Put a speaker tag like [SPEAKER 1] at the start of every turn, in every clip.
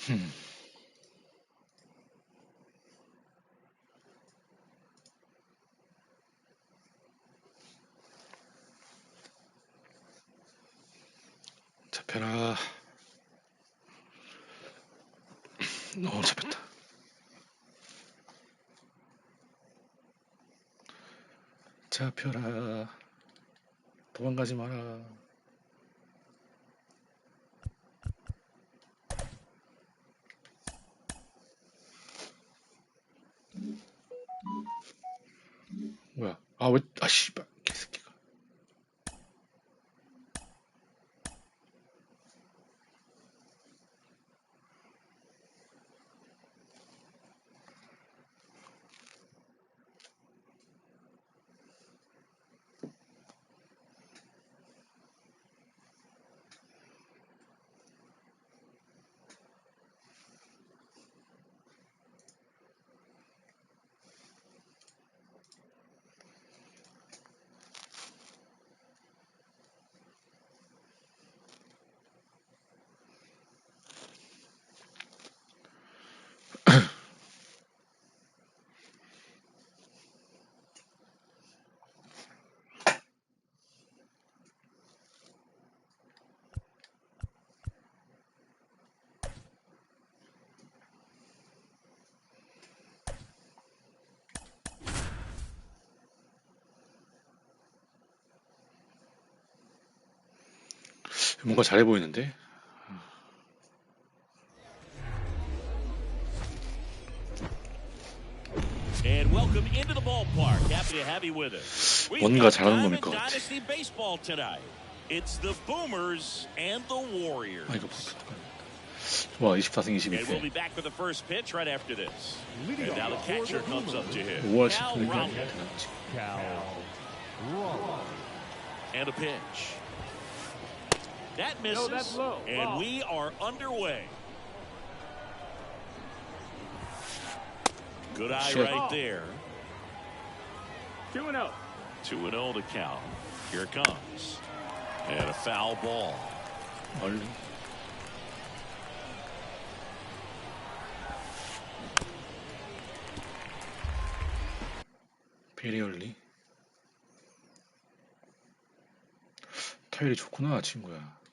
[SPEAKER 1] 흠. 잡혀라. 잡혔다. 잡혀라. 도망가지 마라. 뭐야? 씨발, 개새끼가. 뭔가 잘해 보이는데?
[SPEAKER 2] And welcome into the ballpark. Happy to have you with us.
[SPEAKER 1] 뭔가 잘하는 놈일 것 같아.
[SPEAKER 2] Dynasty baseball tonight. It's the Boomers and the Warriors.
[SPEAKER 1] 이거 좋아, 24승 22패.
[SPEAKER 2] And we'll be back for the first pitch right after this. And now the catcher comes up to him.
[SPEAKER 1] 5월
[SPEAKER 2] Cal
[SPEAKER 1] 10일
[SPEAKER 2] Raleigh.
[SPEAKER 3] Cal.
[SPEAKER 2] And a pitch. That misses, and we are underway. Good eye right there.
[SPEAKER 3] 2-0.
[SPEAKER 2] 2-0 the count. Here it comes. And a foul ball.
[SPEAKER 1] 멀리. 베리얼리. 타율이 좋구나, 친구야.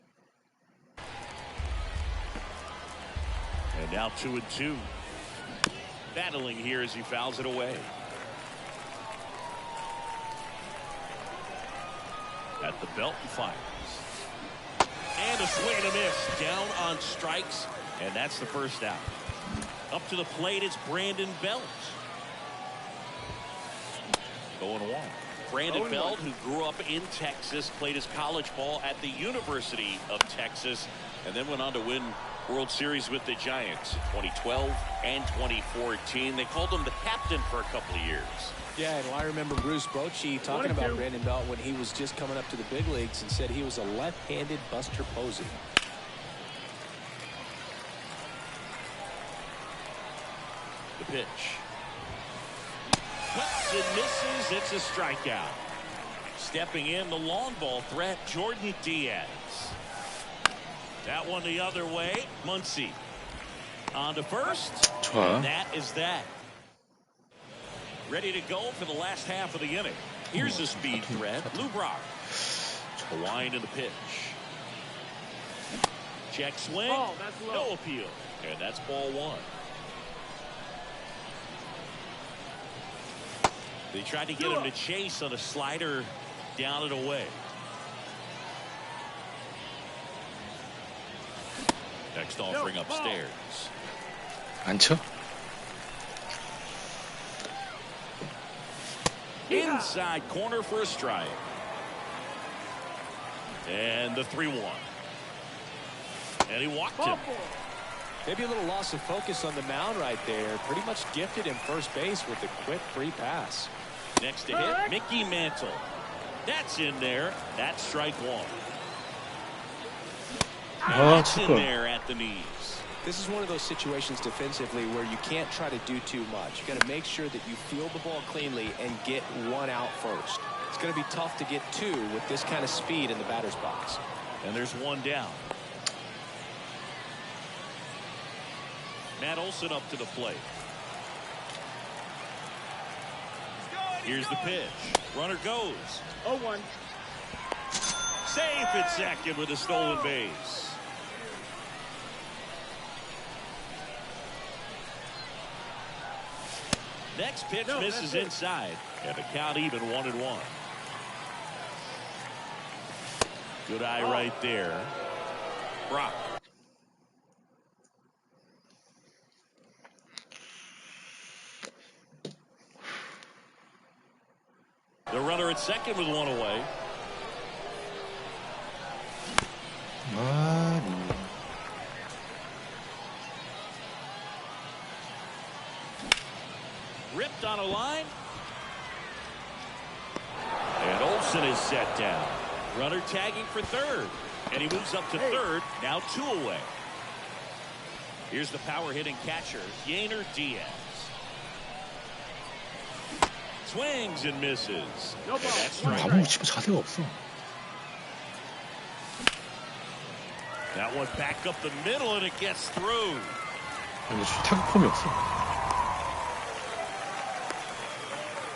[SPEAKER 2] And now 2-2. Battling here as he fouls it away. At the belt and fires. And a swing and a miss. Down on strikes. And that's the first out. Up to the plate, it's Brandon Belt. 0-1. Brandon Belt, who grew up in Texas, played his college ball at the University of Texas, and then went on to win World Series with the Giants in 2012 and 2014. They called him the captain for a couple of years.
[SPEAKER 4] Yeah, and I remember Bruce Bochy talking about Brandon Belt when he was just coming up to the big leagues and said he was a left-handed Buster Posey.
[SPEAKER 2] The pitch. Cuts and misses. It's a strikeout. Stepping in, the long ball threat, Jordan Diaz. That one the other way. Muncy on to first. And that is that. Ready to go for the last half of the inning. Here's a speed threat. Lou Brock. A wind in the pitch. Check swing. No appeal. And that's ball one. They tried to get him to chase on a slider down and away. Next offering upstairs.
[SPEAKER 1] 안 쳐?
[SPEAKER 2] Inside corner for a strike. And the 3-1. And he walked him.
[SPEAKER 4] Maybe a little loss of focus on the mound right there. Pretty much gifted him first base with a quick free pass.
[SPEAKER 2] Next to hit, Mickey Mantle. That's in there. That's strike one. That's in there at the knees.
[SPEAKER 4] This is one of those situations defensively where you can't try to do too much. You got to make sure that you field the ball cleanly and get one out first. It's going to be tough to get two with this kind of speed in the batter's box.
[SPEAKER 2] And there's one down. Matt Olson up to the plate. Here's the pitch. Runner goes.
[SPEAKER 3] 0-1.
[SPEAKER 2] Safe at second with a stolen base. Next pitch misses inside, and the count even 1-1. Good eye right there. Brock. The runner at second with one away. Ripped on a line. And Olson is set down. Runner tagging for third. And he moves up to third. Now 2 away. Here's the power hitting catcher, Yainer Diaz. Swings and misses. And that's strike.
[SPEAKER 1] 아무 치고 자세가 없어.
[SPEAKER 2] That one back up the middle and it gets through.
[SPEAKER 1] 근데 타격 폼이 없어.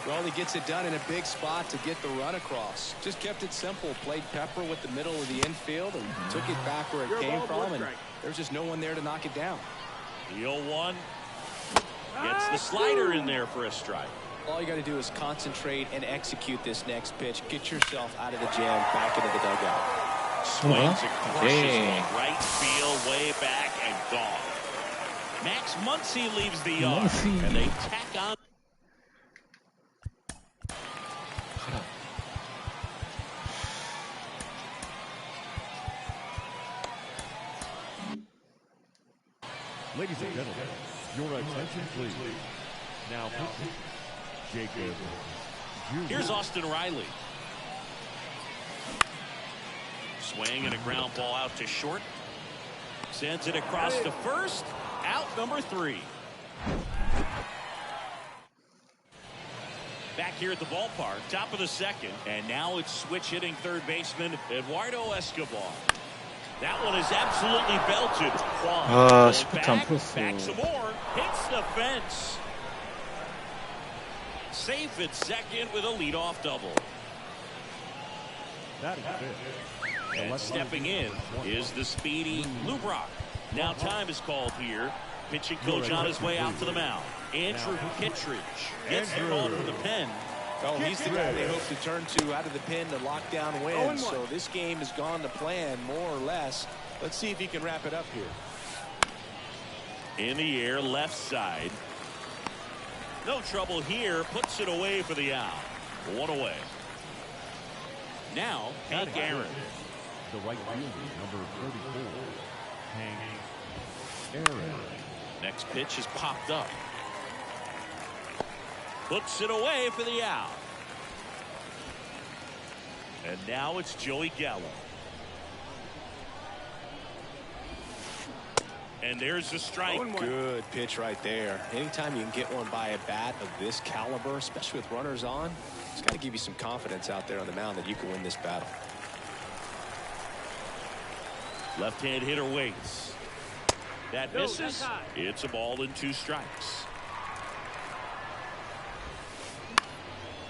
[SPEAKER 4] Well, he gets it done in a big spot to get the run across. Just kept it simple. Played pepper with the middle of the infield and took it back where it came from. And there's just no one there to knock it down.
[SPEAKER 2] The 0-1 gets the slider in there for a strike.
[SPEAKER 4] All you got to do is concentrate and execute this next pitch. Get yourself out of the jam, back into the dugout.
[SPEAKER 2] Swings and crushes one right field, way back and gone. Max Muncy leaves the yard, and they tack on.
[SPEAKER 5] Ladies and gentlemen, your attention please. Now, Jacob.
[SPEAKER 2] Here's Austin Riley. Swing and a ground ball out to short. Sends it across to first. Out number 3. Back here at the ballpark, top of the second. And now it's switch hitting third baseman Eduardo Escobar. That one is absolutely belted. Back some more. Hits the fence. Safe at second with a leadoff double.
[SPEAKER 5] That is it.
[SPEAKER 2] And stepping in is the speedy Lou Brock. Now time is called here. Pitching coach on his way out to the mound. Andrew Kittredge gets the call from the pen.
[SPEAKER 4] Oh, he's the guy they hope to turn to out of the pen to lock down wins. So this game has gone to plan, more or less. Let's see if he can wrap it up here.
[SPEAKER 2] In the air, left side. No trouble here. Puts it away for the out. 1 away. Now, Hank Aaron.
[SPEAKER 5] The right fielder, number 34, Hank Aaron.
[SPEAKER 2] Next pitch is popped up. Puts it away for the out. And now it's Joey Gallo. And there's the strike.
[SPEAKER 4] Good pitch right there. Anytime you can get one by a bat of this caliber, especially with runners on, it's got to give you some confidence out there on the mound that you can win this battle.
[SPEAKER 2] Left-hand hitter waits. That misses. It's a ball and 2 strikes.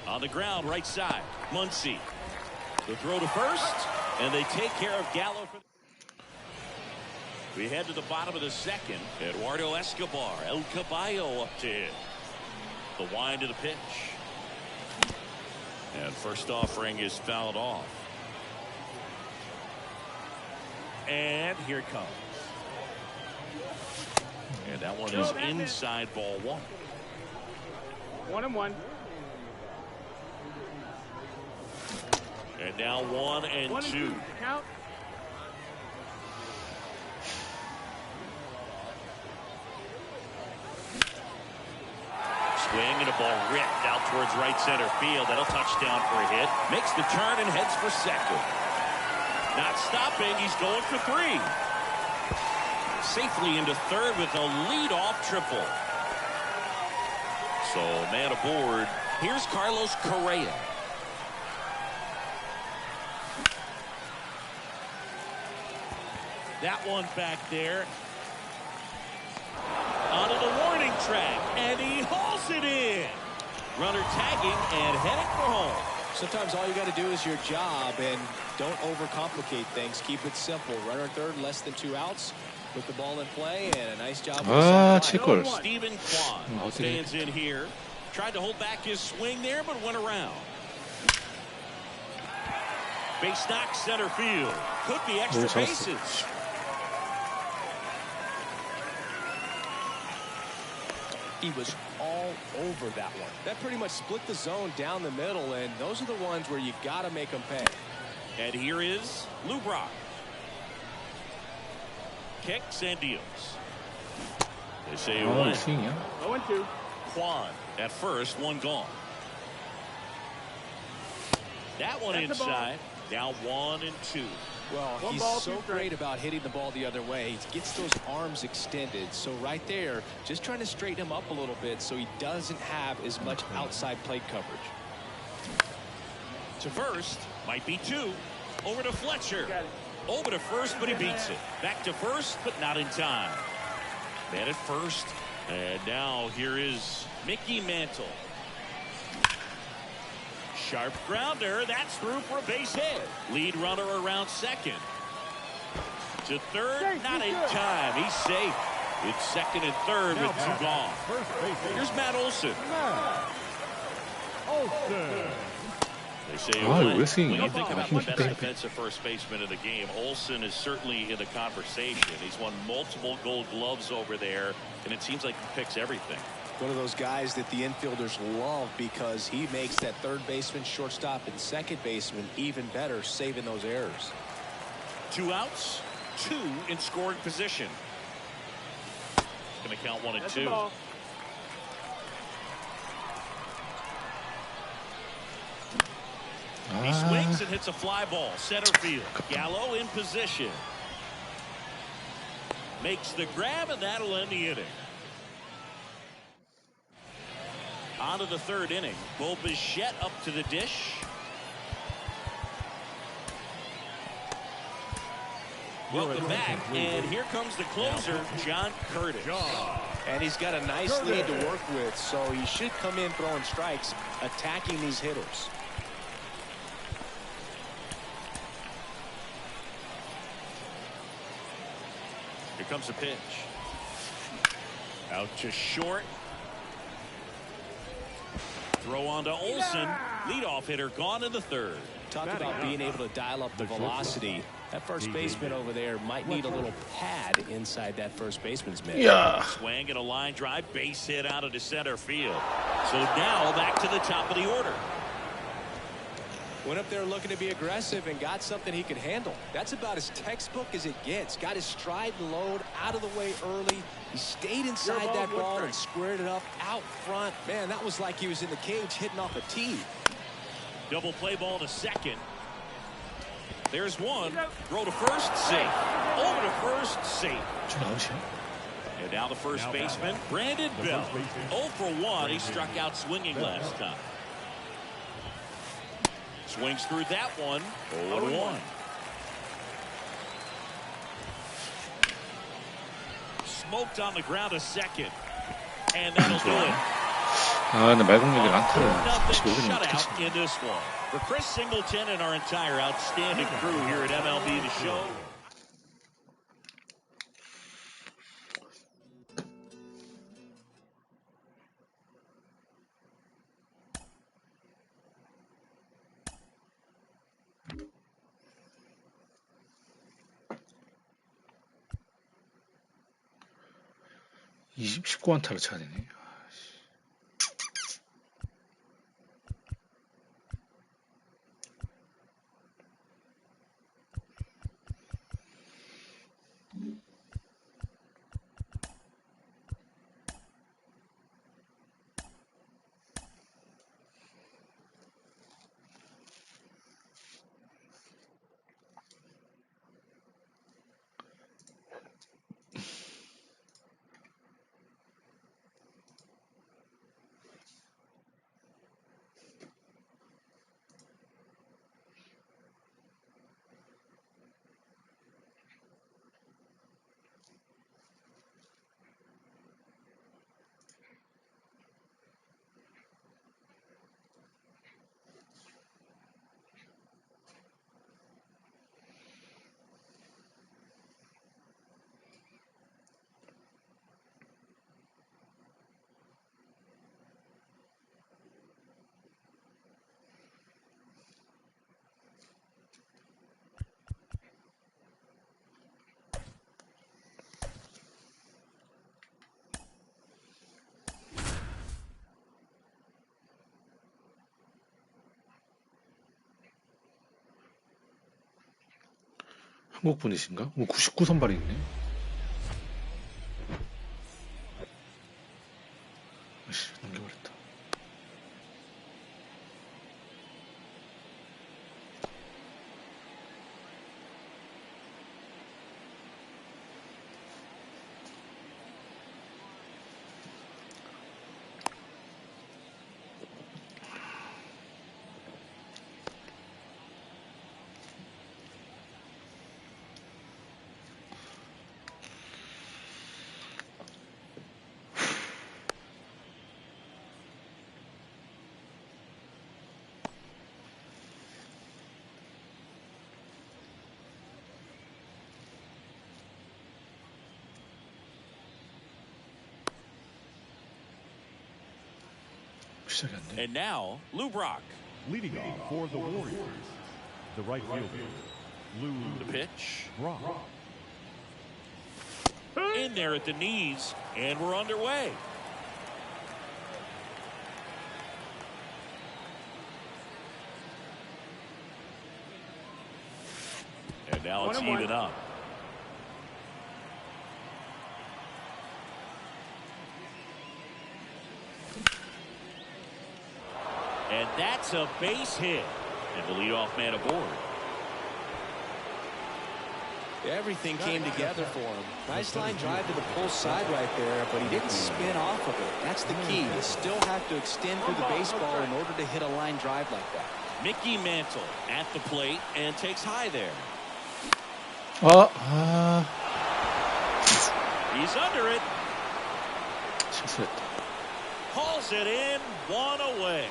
[SPEAKER 2] On the ground, right side. Muncy. The throw to first, and they take care of Gallo. We head to the bottom of the second. Eduardo Escobar, El Caballo up to hit. The wind of the pitch. And first offering is fouled off. And here it comes. And that one is inside ball 1.
[SPEAKER 3] 1-1.
[SPEAKER 2] And now 1-2.
[SPEAKER 3] Count.
[SPEAKER 2] Swing and a ball ripped out towards right center field. That'll touchdown for a hit. Makes the turn and heads for second. Not stopping. He's going for 3. Safely into third with a leadoff triple. So man aboard. Here's Carlos Correa. That one back there. Onto the warning track, and he hauls it in. Runner tagging and heading for home.
[SPEAKER 4] Sometimes all you got to do is your job, and don't overcomplicate things. Keep it simple. Runner third, less than 2 outs. Put the ball in play, and a nice job.
[SPEAKER 1] 아, 칠걸.
[SPEAKER 2] Stephen Kwan stands in here. Tried to hold back his swing there, but went around. Base knock center field. Could be extra bases.
[SPEAKER 4] He was all over that one. That pretty much split the zone down the middle, and those are the ones where you got to make them pay.
[SPEAKER 2] And here is Lou Brock. Kicks and deals. They say a win.
[SPEAKER 3] 0-2.
[SPEAKER 2] Kwan at first, one gone. That one inside. Now 1-2.
[SPEAKER 4] Well,
[SPEAKER 3] One
[SPEAKER 4] he's
[SPEAKER 3] ball,
[SPEAKER 4] so
[SPEAKER 3] 2 strikes.
[SPEAKER 4] great about hitting the ball the other way. He gets those arms extended. So right there, just trying to straighten him up a little bit so he doesn't have as much outside plate coverage.
[SPEAKER 2] To first, might be 2. Over to Fletcher.
[SPEAKER 3] Got it.
[SPEAKER 2] Over to first, but he beats it. Back to first, but not in time. Man at first. And now here is Mickey Mantle. Sharp grounder. That's through for a base hit. Lead runner around second. To third,
[SPEAKER 3] Safe,
[SPEAKER 2] not
[SPEAKER 3] he's
[SPEAKER 2] in
[SPEAKER 3] good.
[SPEAKER 2] time. He's safe. It's second and third
[SPEAKER 5] Now
[SPEAKER 2] with 2 gone.
[SPEAKER 5] First base.
[SPEAKER 2] Here's Matt Olson.
[SPEAKER 5] Matt Olson.
[SPEAKER 2] They say
[SPEAKER 1] 아,
[SPEAKER 2] when
[SPEAKER 1] 왜 스윙이야?
[SPEAKER 2] you think about
[SPEAKER 1] 힘
[SPEAKER 2] the best
[SPEAKER 1] 빼.
[SPEAKER 2] defensive first baseman in the game, Olson is certainly in the conversation. He's won multiple gold gloves over there, and it seems like he picks everything.
[SPEAKER 4] One of those guys that the infielders love because he makes that third baseman, shortstop, and second baseman even better, saving those errors.
[SPEAKER 2] 2 outs, 2 in scoring position. Going to count 1 and
[SPEAKER 3] That's the
[SPEAKER 2] 2.
[SPEAKER 3] ball.
[SPEAKER 2] He
[SPEAKER 1] 아,
[SPEAKER 2] swings and hits a fly ball, center field. Gallo in position. Makes the grab, and that'll end the inning. On to the third inning. Bo Bichette up to the dish. Welcome back, and here comes the closer, John Curtis.
[SPEAKER 4] And he's got a nice lead to work with, so he should come in throwing strikes, attacking these hitters.
[SPEAKER 2] Here comes the pitch. Out to short. Throw on to Olson. Leadoff hitter gone in the third.
[SPEAKER 4] Talk about being able to dial up the velocity. That first baseman over there might need a little pad inside that first baseman's mitt.
[SPEAKER 1] 야,
[SPEAKER 2] Swing and a line drive, base hit out of the center field. So now back to the top of the order.
[SPEAKER 4] Went up there looking to be aggressive and got something he could handle. That's about as textbook as it gets. Got his stride and load out of the way early. He stayed inside that ball and squared it up out front. Man, that was like he was in the cage hitting off a tee.
[SPEAKER 2] Double play ball to second. There's one. Throw to first, safe. Over to first, safe.
[SPEAKER 1] 저 나오시오?
[SPEAKER 2] And now the first baseman, Brandon Bell. 0 for 1. He struck out swinging last time. Swings through that one. 0-1. Smoked on the ground a second. And that'll do it.
[SPEAKER 1] 아, 근데 말공격이 안타를 다시
[SPEAKER 2] Nothing
[SPEAKER 1] 모르겠네. 어떻게
[SPEAKER 2] shutout in this one. For Chris Singleton and our entire outstanding crew here at MLB The Show.
[SPEAKER 1] 치 19안타를 쳐야 되네. 한국 분이신가? 99 선발이 있네. 아씨, 넘겨버렸다. 시작이 안 돼.
[SPEAKER 2] And now, Lou Brock.
[SPEAKER 5] Leading off for the Warriors, the right fielder, Lou
[SPEAKER 2] The pitch.
[SPEAKER 5] Brock.
[SPEAKER 2] In there at the knees, and we're underway. And now it's even up. And that's a base hit. And the leadoff man aboard.
[SPEAKER 4] Everything came together for him. Nice line drive to the pull side right there, but he didn't spin off of it. That's the key. You still have to extend through the baseball in order to hit a line drive like that.
[SPEAKER 2] Mickey Mantle at the plate and takes high there. He's under it.
[SPEAKER 1] 실수했다.
[SPEAKER 2] Calls it in. One away.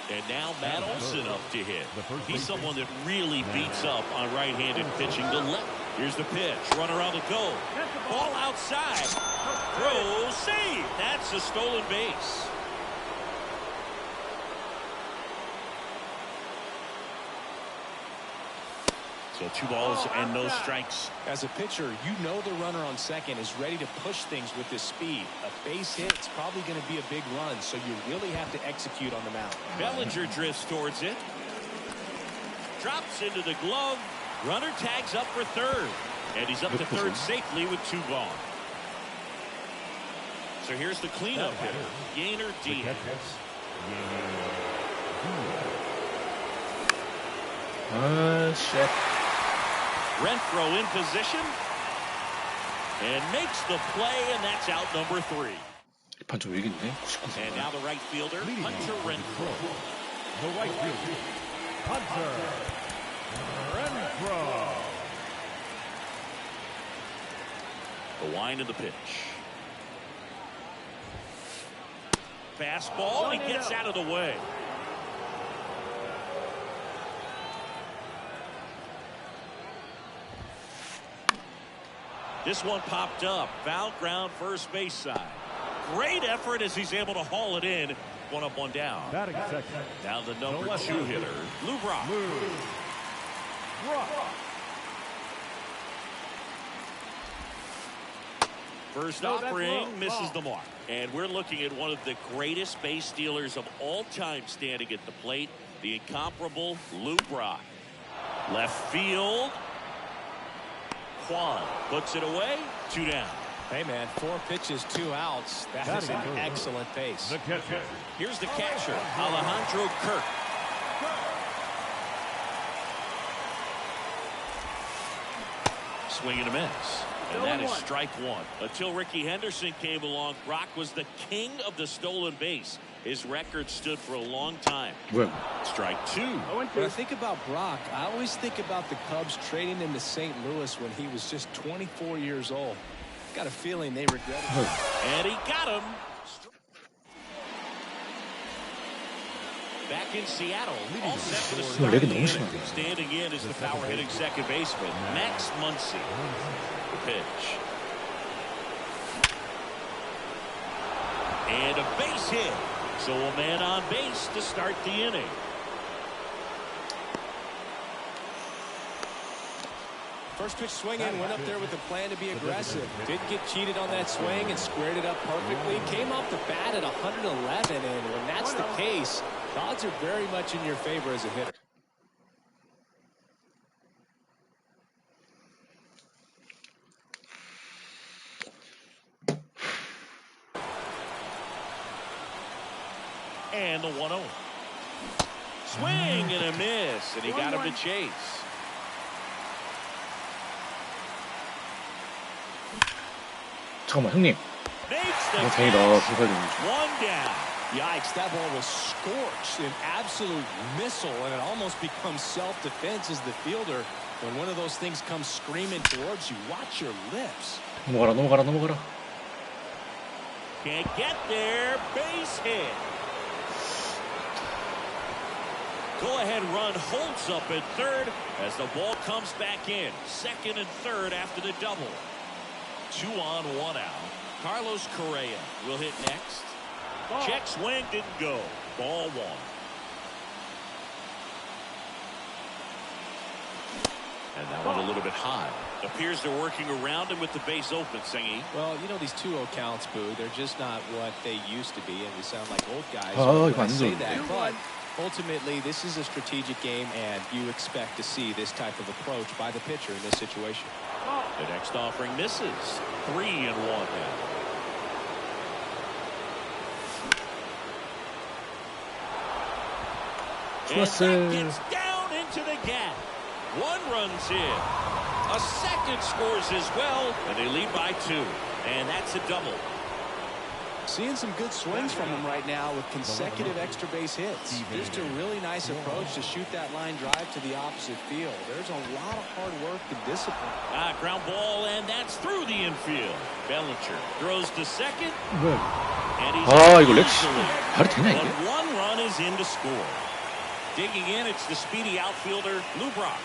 [SPEAKER 2] And now Matt Olson up to hit. He's someone that really beats up on right-handed pitching to left. Here's the pitch. Runner on the go. Ball outside. Throw, save. That's a stolen base. So 2 balls and no strikes.
[SPEAKER 4] As a pitcher, you know the runner on second is ready to push things with his speed. A base hit, it's probably going to be a big run, so you really have to execute on the mound.
[SPEAKER 2] Bellinger drifts towards it. Drops into the glove. Runner tags up for third. And he's up to third safely with 2 gone. So here's the cleanup hitter, Yainer Diaz.
[SPEAKER 1] shit.
[SPEAKER 2] Renfroe in position. And makes the play, and that's out number 3.
[SPEAKER 1] 판 좀 위기인데? 99
[SPEAKER 2] And now the right fielder, Hunter Renfroe.
[SPEAKER 5] The right fielder, Hunter Renfroe.
[SPEAKER 2] The wind of the pitch. Fastball, he gets out of the way. This one popped up. Foul ground, first base side. Great effort as he's able to haul it in. 1 up, 1 down.
[SPEAKER 5] Batting second.
[SPEAKER 2] Now the number 2 hitter, Lou Brock.
[SPEAKER 5] Lou Brock.
[SPEAKER 2] First offering misses the mark. And we're looking at one of the greatest base stealers of all time standing at the plate, the incomparable Lou Brock. Left field. Kwan puts it away. 2 down.
[SPEAKER 4] Hey, man, 4 pitches, 2 outs. That is an excellent pace.
[SPEAKER 5] The catcher.
[SPEAKER 2] Here's the catcher, Alejandro Kirk. Swing and a miss. And that is strike 1. Until Ricky Henderson came along, Brock was the king of the stolen base. His record stood for a long time.
[SPEAKER 1] 뭐야?
[SPEAKER 2] Strike 2.
[SPEAKER 4] When I think about Brock, I always think about the Cubs trading him to St. Louis when he was just 24 years old. Got a feeling they regret it.
[SPEAKER 2] And he got him. Back in Seattle, all set for the start of the inning. Standing in is the power-hitting second baseman, Max Muncy. The pitch. And a base hit. So a man on base to start the inning.
[SPEAKER 4] First pitch swinging, went up there with a plan to be aggressive. Didn't get cheated on that swing and squared it up perfectly. Came off the bat at 111, and when that's the case, Odds are very much in your favor as a hitter.
[SPEAKER 2] And the 1-0. Swing and a miss, and he got him to chase.
[SPEAKER 1] 잠깐만 형님.
[SPEAKER 2] Makes the
[SPEAKER 1] 다행이다.
[SPEAKER 2] catch.
[SPEAKER 1] 불살되는 중.
[SPEAKER 2] One down.
[SPEAKER 4] Yikes, that ball was scorched, an absolute missile, and it almost becomes self-defense as the fielder. When one of those things comes screaming towards you, watch your lips.
[SPEAKER 1] 넘어가라 넘어가라 넘어가라.
[SPEAKER 2] Can't get there. Base hit. Go-ahead run holds up at third as the ball comes back in. Second and third after the double. 2 on, 1 out. Carlos Correa will hit next. Check swing didn't go. Ball 1. And that one a little bit high. Appears they're working around him with the base open, Singy.
[SPEAKER 4] Well, you know, these 2-0 counts, Boo, they're just not what they used to be, and we sound like old guys
[SPEAKER 1] Oh,
[SPEAKER 4] when I say
[SPEAKER 1] 완전.
[SPEAKER 4] that. But ultimately, this is a strategic game, and you expect to see this type of approach by the pitcher in this situation.
[SPEAKER 2] The next offering misses. 3 and 1 now. And that gets down into the gap. 1 runs in. A second scores as well, and they lead by 2. And that's a double.
[SPEAKER 4] Seeing some good swings from him right now with consecutive extra base hits. Just a really nice approach to shoot that line drive to the opposite field. There's a lot of hard work and discipline.
[SPEAKER 2] Ground ball, and that's through the infield. Bellinger throws to second.
[SPEAKER 1] 왜?
[SPEAKER 2] And he's
[SPEAKER 1] 이거 렉 발이 되냐
[SPEAKER 2] but
[SPEAKER 1] 이게?
[SPEAKER 2] 1 run is in to score. Digging in, it's the speedy outfielder, Lou Brock.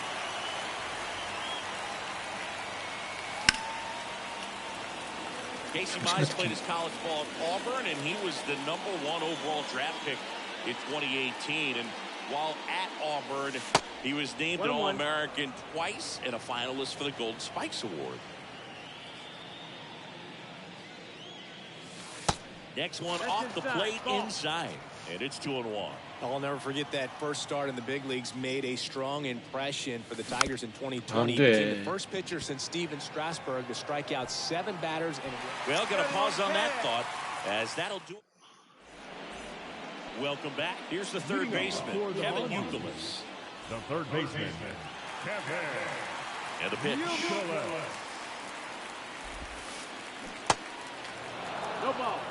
[SPEAKER 2] Casey Mize played his college ball at Auburn, and he was the #1 overall draft pick in 2018. And while at Auburn, he was named an All-American twice and a finalist for the Golden Spikes Award. Next one off the plate inside, and it's 2-1.
[SPEAKER 4] I'll never forget that first start in the big leagues made a strong impression for the Tigers in 2020.
[SPEAKER 1] 안 돼.
[SPEAKER 4] Became the first pitcher since Steven Strasburg to strike out 7 batters.
[SPEAKER 2] Well, gonna pause on that thought, as that'll do it. Welcome back. Here's the third baseman, Kevin Youkilis.
[SPEAKER 5] The third baseman, Kevin.
[SPEAKER 2] And the pitch.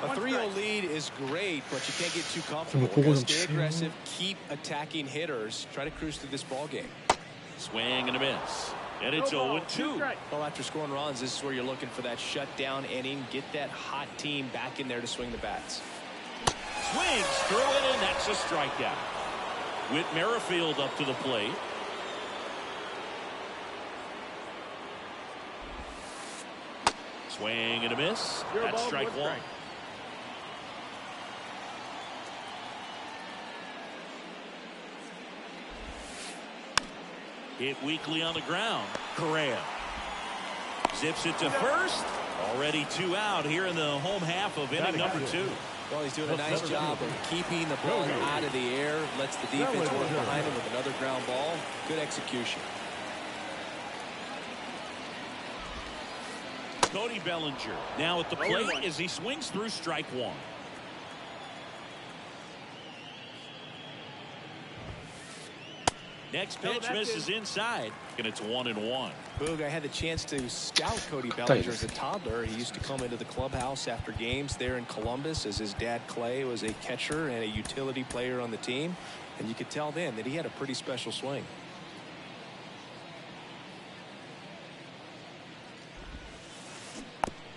[SPEAKER 4] A 3-0 lead is great, but you can't get too comfortable.
[SPEAKER 1] 보고
[SPEAKER 4] You gotta
[SPEAKER 1] 좀
[SPEAKER 4] stay
[SPEAKER 1] 치고.
[SPEAKER 4] aggressive, keep attacking hitters, try to cruise through this ball game.
[SPEAKER 2] Swing and a miss. And it's 0-2.
[SPEAKER 4] Well, after scoring runs, this is where you're looking for that shutdown inning. Get that hot team back in there to swing the bats.
[SPEAKER 2] Swings through it, and that's a strikeout. Whit Merrifield up to the plate. Swing and a miss. That's strike 1. Hit weakly on the ground. Correa zips it to first. Already 2 out here in the home half of inning number 2.
[SPEAKER 4] Well, he's doing a nice job of keeping the ball out of the air. Lets the defense work behind him with another ground ball. Good execution.
[SPEAKER 2] Cody Bellinger now at the plate as he swings through strike 1. Next pitch misses inside, and it's 1-1.
[SPEAKER 4] Boog, I had the chance to scout Cody Bellinger as a toddler. He used to come into the clubhouse after games there in Columbus, as his dad Clay was a catcher and a utility player on the team, and you could tell then that he had a pretty special swing.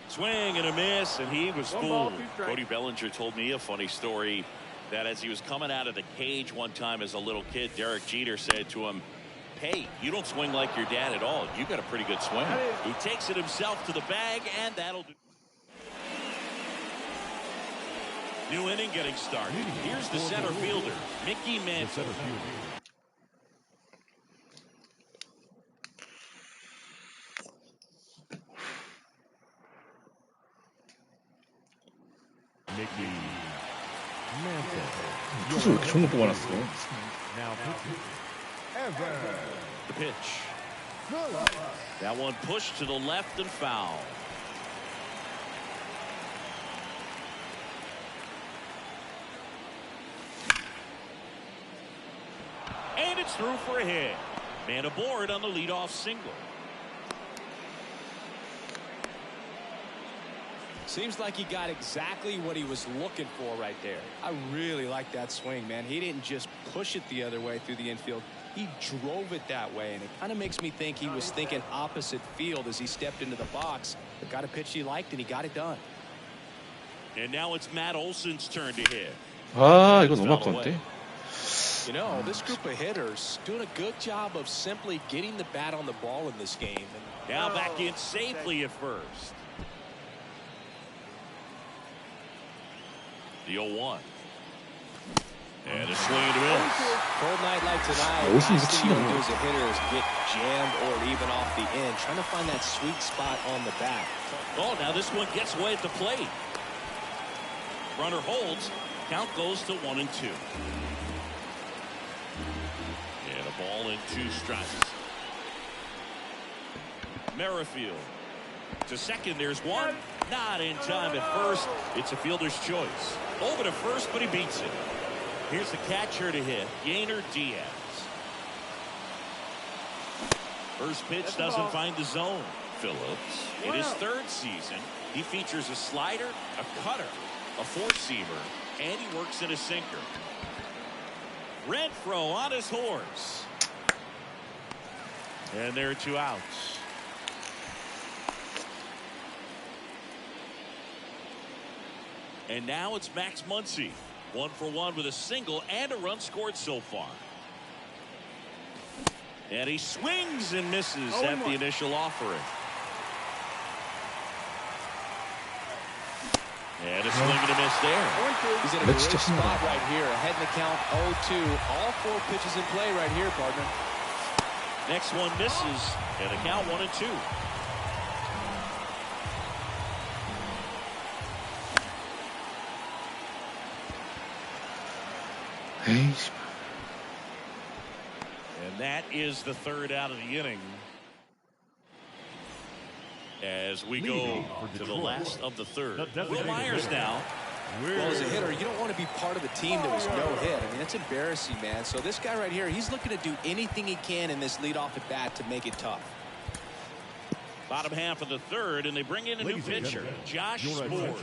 [SPEAKER 2] Swing and a miss, and he was fooled. Cody Bellinger told me a funny story that as he was coming out of the cage one time as a little kid, Derek Jeter said to him, "Hey, you don't swing like your dad at all. You got a pretty good swing." He takes it himself to the bag, and that'll do. New inning getting started. Here's the center fielder, Mickey Mantle.
[SPEAKER 5] Mickey Mantle.
[SPEAKER 1] 투수 왜 이렇게 좋은 거 뽑아놨어?
[SPEAKER 5] Now pitching.
[SPEAKER 2] The pitch. That one pushed to the left and foul. And it's through for a hit. Man aboard on the leadoff single.
[SPEAKER 4] Seems like he got exactly what he was looking for right there. I really like that swing, man. He didn't just push it the other way through the infield. He drove it that way, and it kind of makes me think he was thinking opposite field as he stepped into the box. But got a pitch he liked, and he got it done.
[SPEAKER 2] And now it's Matt Olson's turn to hit.
[SPEAKER 1] 아, 이거 너무 아까운데?
[SPEAKER 4] You know, this group of hitters doing a good job of simply getting the bat on the ball in this game. And
[SPEAKER 2] now back in safely at first. The 0-1. And a swing and a miss.
[SPEAKER 4] Cold night like tonight,
[SPEAKER 1] Olsen
[SPEAKER 4] last thing you
[SPEAKER 1] 이거
[SPEAKER 4] want to do
[SPEAKER 1] 치는
[SPEAKER 4] as a hitter is get jammed or even off the end, trying to find that sweet spot on the bat.
[SPEAKER 2] Oh, now this one gets away at the plate. Runner holds. Count goes to 1-2. And a ball and 2 strikes. Merrifield to second. There's one. Not in time at first. It's a fielder's choice. Over to first, but he beats it. Here's the catcher to hit, Yainer Diaz. First pitch doesn't find the zone. Phillips, in his 3rd season, he features a slider, a cutter, a 4-seamer, and he works in a sinker. Renfroe on his horse. And there are 2 outs. And now it's Max Muncy. 1 for 1 with a single and a run scored so far. And he swings and misses at the initial offering. And a swing and a miss there.
[SPEAKER 4] He's in a great spot right here. Ahead in the count 0-2. All 4 pitches in play right here, partner.
[SPEAKER 2] Next one misses. And the count 1-2.
[SPEAKER 1] 에이씨.
[SPEAKER 2] And that is the 3rd out of the inning. As we go to the last of the 3rd. Will Myers now.
[SPEAKER 4] Well, as a hitter, you don't want to be part of a team that was no hit. I mean, that's embarrassing, man. So this guy right here, he's looking to do anything he can in this leadoff at bat to make it tough.
[SPEAKER 2] Bottom half of the 3rd, and they bring in a new pitcher, Josh Sborz.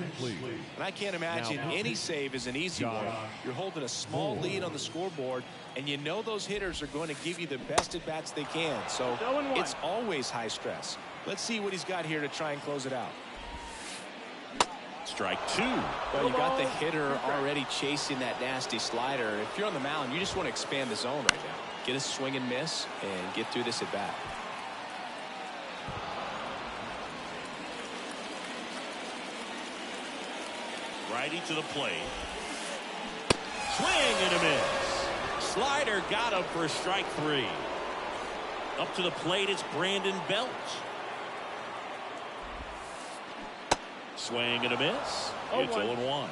[SPEAKER 4] And I can't imagine any save is an easy one. You're holding a small lead on the scoreboard, and you know those hitters are going to give you the best at bats they can. So it's always high stress. Let's see what he's got here to try and close it out.
[SPEAKER 2] Strike 2.
[SPEAKER 4] Well, you got the hitter already chasing that nasty slider. If you're on the mound, you just want to expand the zone right now. Get a swing and miss and get through this at bat.
[SPEAKER 2] Righty to the plate. Swing and a miss. Slider got him for strike 3. Up to the plate, it's Brandon Belt. Swing and a miss. It's 0-1.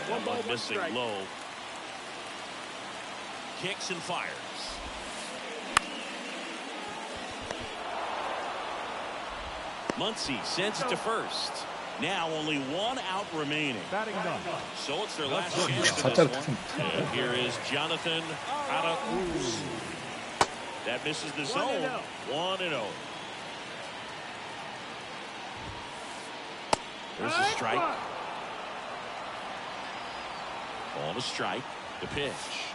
[SPEAKER 2] One missing low. Kicks and fires. Muncy sends it to first. Now only 1 out remaining.
[SPEAKER 5] Batting done.
[SPEAKER 2] So it's their last chance in this one. And here is Jonathan Arauz. That misses the zone. 1-0. There's a strike. Ball to strike. The pitch.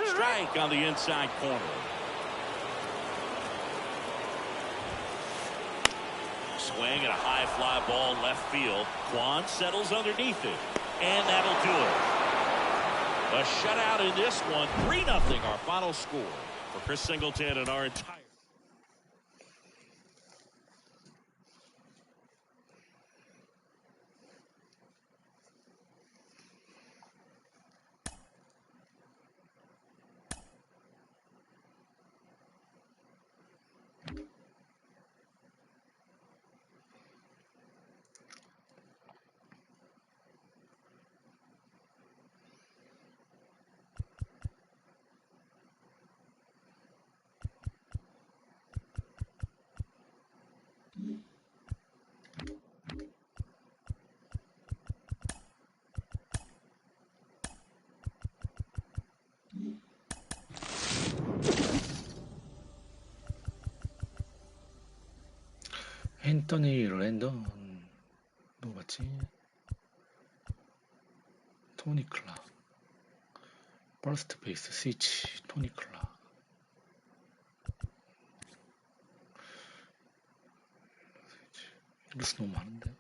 [SPEAKER 2] Strike on the inside corner. Swing and a high fly ball left field. Kwan settles underneath it. And that'll do it. A shutout in this one. 3-0 our final score for Chris Singleton and our entire
[SPEAKER 1] 시더니 랜던 누구 봤지? 토니 클라 버스트 베이스 스위치 토니 클라 루스 너무 많은데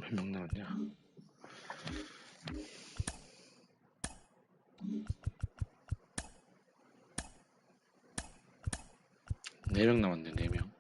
[SPEAKER 1] 몇 명 남았냐? 4명 남았네. 4명.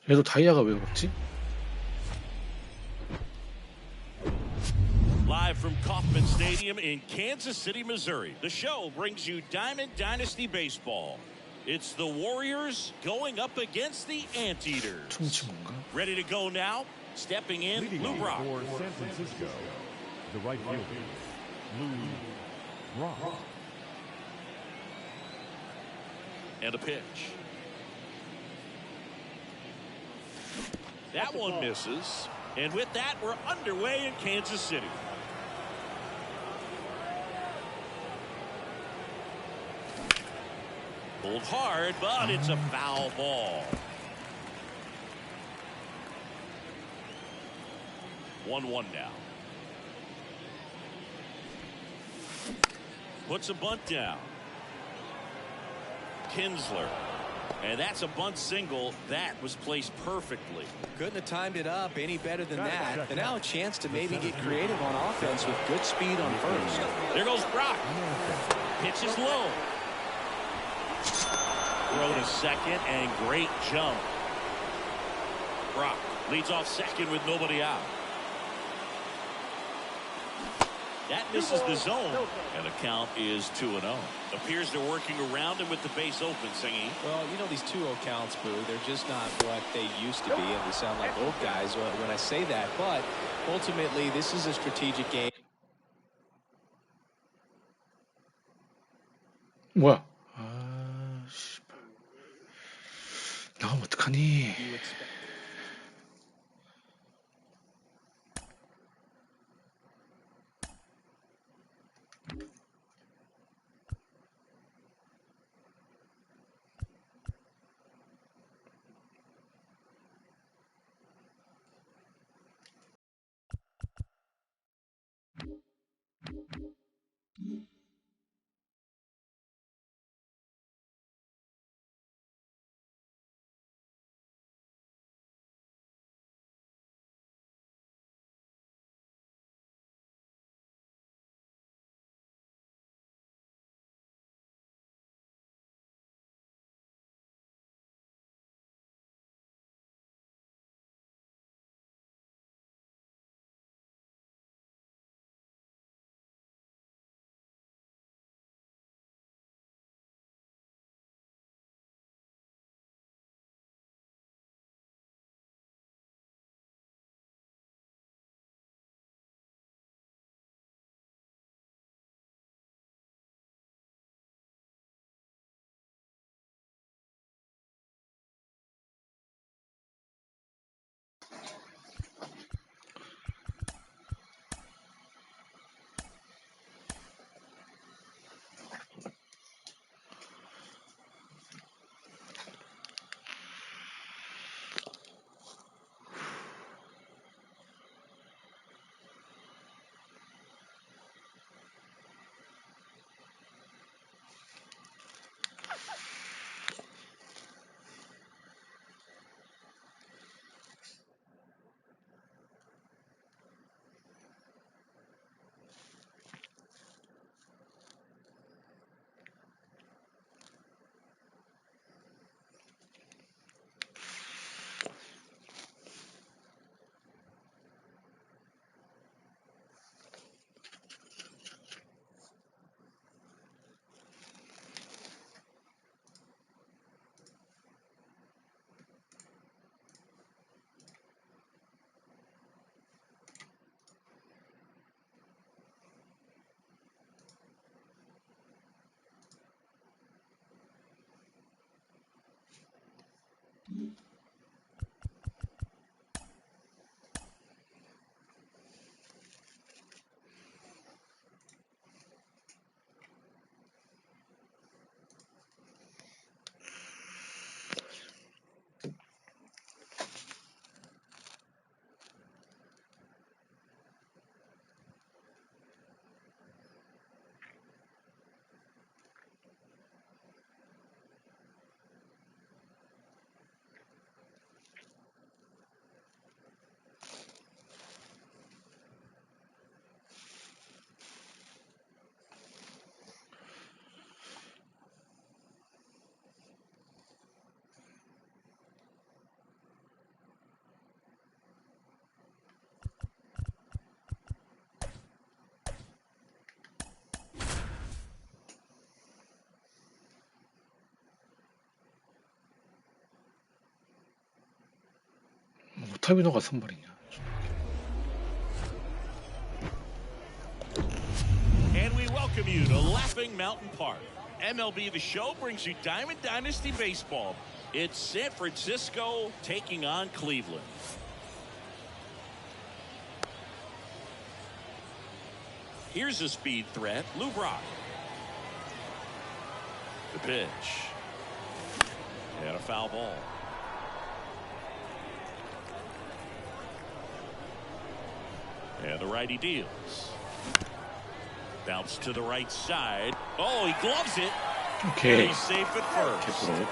[SPEAKER 1] 얘도 다이아가 왜 없지?
[SPEAKER 2] Live from Kauffman Stadium in Kansas City, Missouri, the show brings you Diamond Dynasty Baseball. It's the Warriors going up against the Anteaters.
[SPEAKER 1] 춤춘 건가?
[SPEAKER 2] Ready to go now? Stepping in,
[SPEAKER 5] Leading
[SPEAKER 2] Lou
[SPEAKER 5] off
[SPEAKER 2] Brock.
[SPEAKER 5] for San Francisco, the right fielder, Lou Brock.
[SPEAKER 2] And a pitch. That one misses. And with that, we're underway in Kansas City. Pulled hard, but it's a foul ball. 1-1 now. Puts a bunt down. Kinsler. And that's a bunt single. That was placed perfectly.
[SPEAKER 4] Couldn't have timed it up any better than that. And now a chance to maybe get creative on offense with good speed on first.
[SPEAKER 2] There goes Brock. Pitch is low. Throw to second and great jump. Brock leads off second with nobody out. That misses the zone, and the count is 2-0. Appears they're working around him with the base open, Singing.
[SPEAKER 4] Well, you know, these 2-0 counts, Boo, they're just not what they used to be, and they sound like old guys when I say that. But ultimately, this is a strategic game.
[SPEAKER 1] 뭐야? 아, 씨발. 나가면 어떡하니?
[SPEAKER 4] You expect
[SPEAKER 1] 오타비노가 선발이냐?
[SPEAKER 2] And we welcome you to Laughing Mountain Park. MLB The Show brings you Diamond Dynasty Baseball. It's San Francisco taking on Cleveland. Here's a speed threat, Lou Brock. The pitch. And a foul ball. And the righty deals. Bounce to the right side. Oh, he gloves it.
[SPEAKER 1] 오케이.
[SPEAKER 2] And he's safe at first.
[SPEAKER 1] 개프로.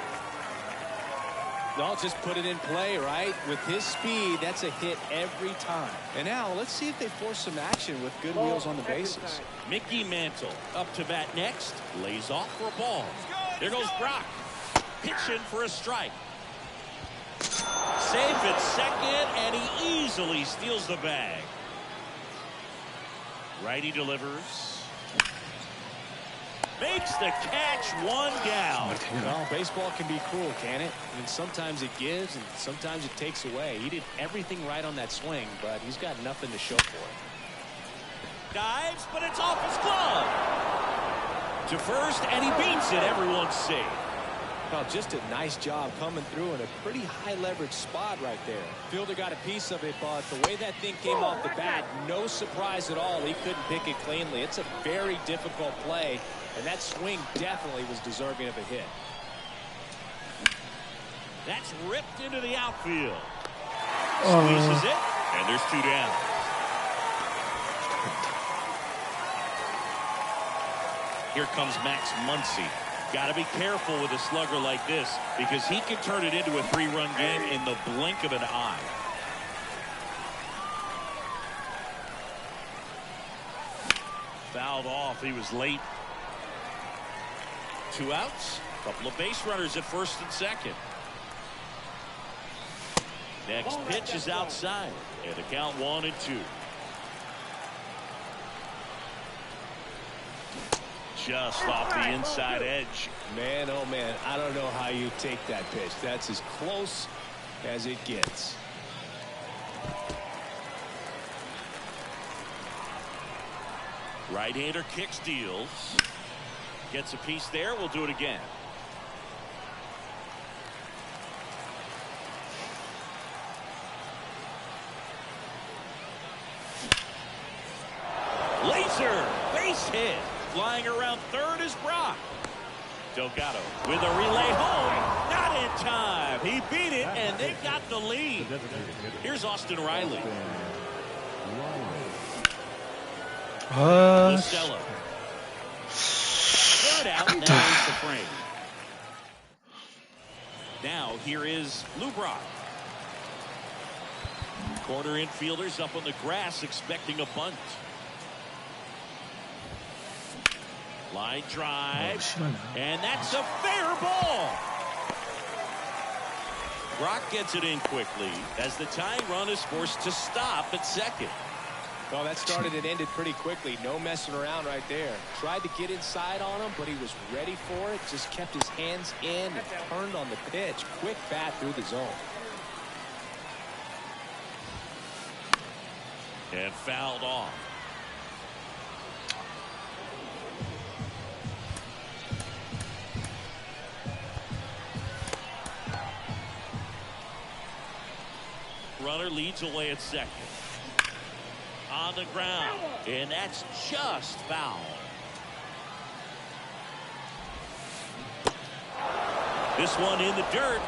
[SPEAKER 4] I'll just put it in play, right? With his speed, that's a hit every time. And now let's see if they force some action with good wheels on the bases.
[SPEAKER 2] Mickey Mantle up to bat next. Lays off for a ball. There goes Brock. Pitching for a strike. Safe at second, and he easily steals the bag. Righty delivers. Makes the catch, one down.
[SPEAKER 4] Well, baseball can be cruel, can it? I mean, sometimes it gives and sometimes it takes away. He did everything right on that swing, but he's got nothing to show for it.
[SPEAKER 2] Dives, but it's off his glove. To first, and he beats it. Everyone's safe.
[SPEAKER 4] Well, just a nice job coming through in a pretty high leverage spot right there. Fielder got a piece of it, but the way that thing came off the bat, no surprise at all. He couldn't pick it cleanly. It's a very difficult play, and that swing definitely was deserving of a hit.
[SPEAKER 2] That's ripped into the outfield. Squeezes it, and there's two down. Here comes Max Muncy. Got to be careful with a slugger like this because he can turn it into a three-run game in the blink of an eye. Fouled off. He was late. Two outs. Couple of base runners at first and second. Next pitch is outside. And the count 1-2. Just off the inside edge.
[SPEAKER 4] Man, oh man, I don't know how you take that pitch. That's as close as it gets.
[SPEAKER 2] Right-hander kicks, deals. Gets a piece there. We'll do it again. Laser base hit. Flying around third is Brock. Delgado with a relay home. Not in time. He beat it, and they got the lead. Here's Austin Riley. Lucello. Third out. Now he's the frame. Now here is Lou Brock. Corner infielders up on the grass expecting a bunt. Line drive, and that's a fair ball. Brock gets it in quickly as the tying run is forced to stop at second.
[SPEAKER 4] Well, that started and ended pretty quickly. No messing around right there. Tried to get inside on him, but he was ready for it. Just kept his hands in and turned on the pitch. Quick bat through the zone.
[SPEAKER 2] And fouled off. Runner leads away at second. On the ground, and that's just foul. This one in the dirt.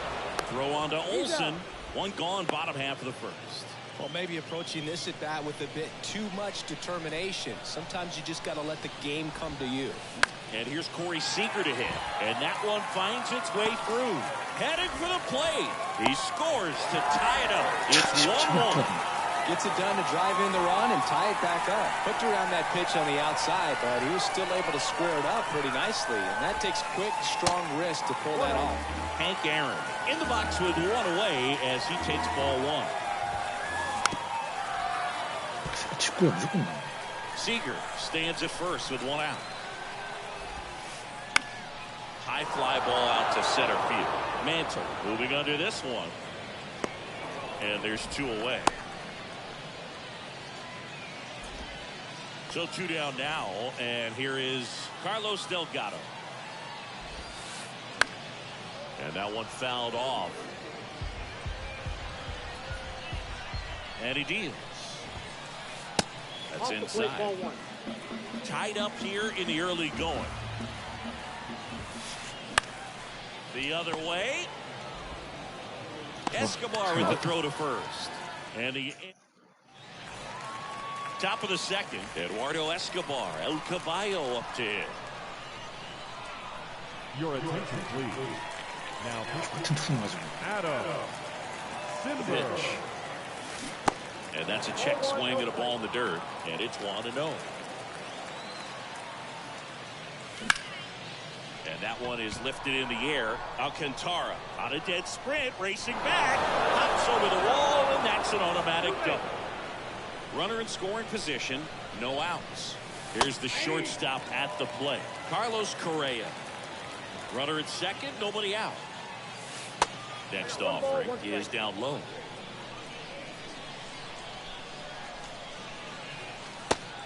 [SPEAKER 2] Throw on to Olsen. One gone, bottom half of the first.
[SPEAKER 4] Well, maybe approaching this at bat with a bit too much determination. Sometimes you just got to let the game come to you.
[SPEAKER 2] And here's Corey Seager to hit. And that one finds its way through. Heading for the plate. He scores to tie it up. It's 1-1.
[SPEAKER 4] Gets it done to drive in the run and tie it back up. Hooked around that pitch on the outside, but he was still able to square it up pretty nicely. And that takes quick, strong wrist to pull that off.
[SPEAKER 2] Hank Aaron in the box with one away as he takes ball one.
[SPEAKER 1] 직구야 무조건 나와.
[SPEAKER 2] Seager stands at first with one out. High fly ball out to center field. Mantle moving under this one. and there's 2 away. So 2 down now, and here is Carlos Delgado. And that one fouled off. And he deals. That's inside. Tied up here in the early going. The other way. Escobar with the throw to first. And the top of the second. Eduardo Escobar, El Caballo up to hit.
[SPEAKER 5] Your attention, please. Now,
[SPEAKER 1] 같은 투수 가지고.
[SPEAKER 5] Adam Simber.
[SPEAKER 2] Pitch. And that's a check swing at a ball in the dirt. And it's 1-0. And that one is lifted in the air. Alcantara on a dead sprint, racing back, hops over the wall, and that's an automatic double. Runner in scoring position, no outs. Here's the shortstop at the plate, Carlos Correa. Runner at second, nobody out. Next offering is down low.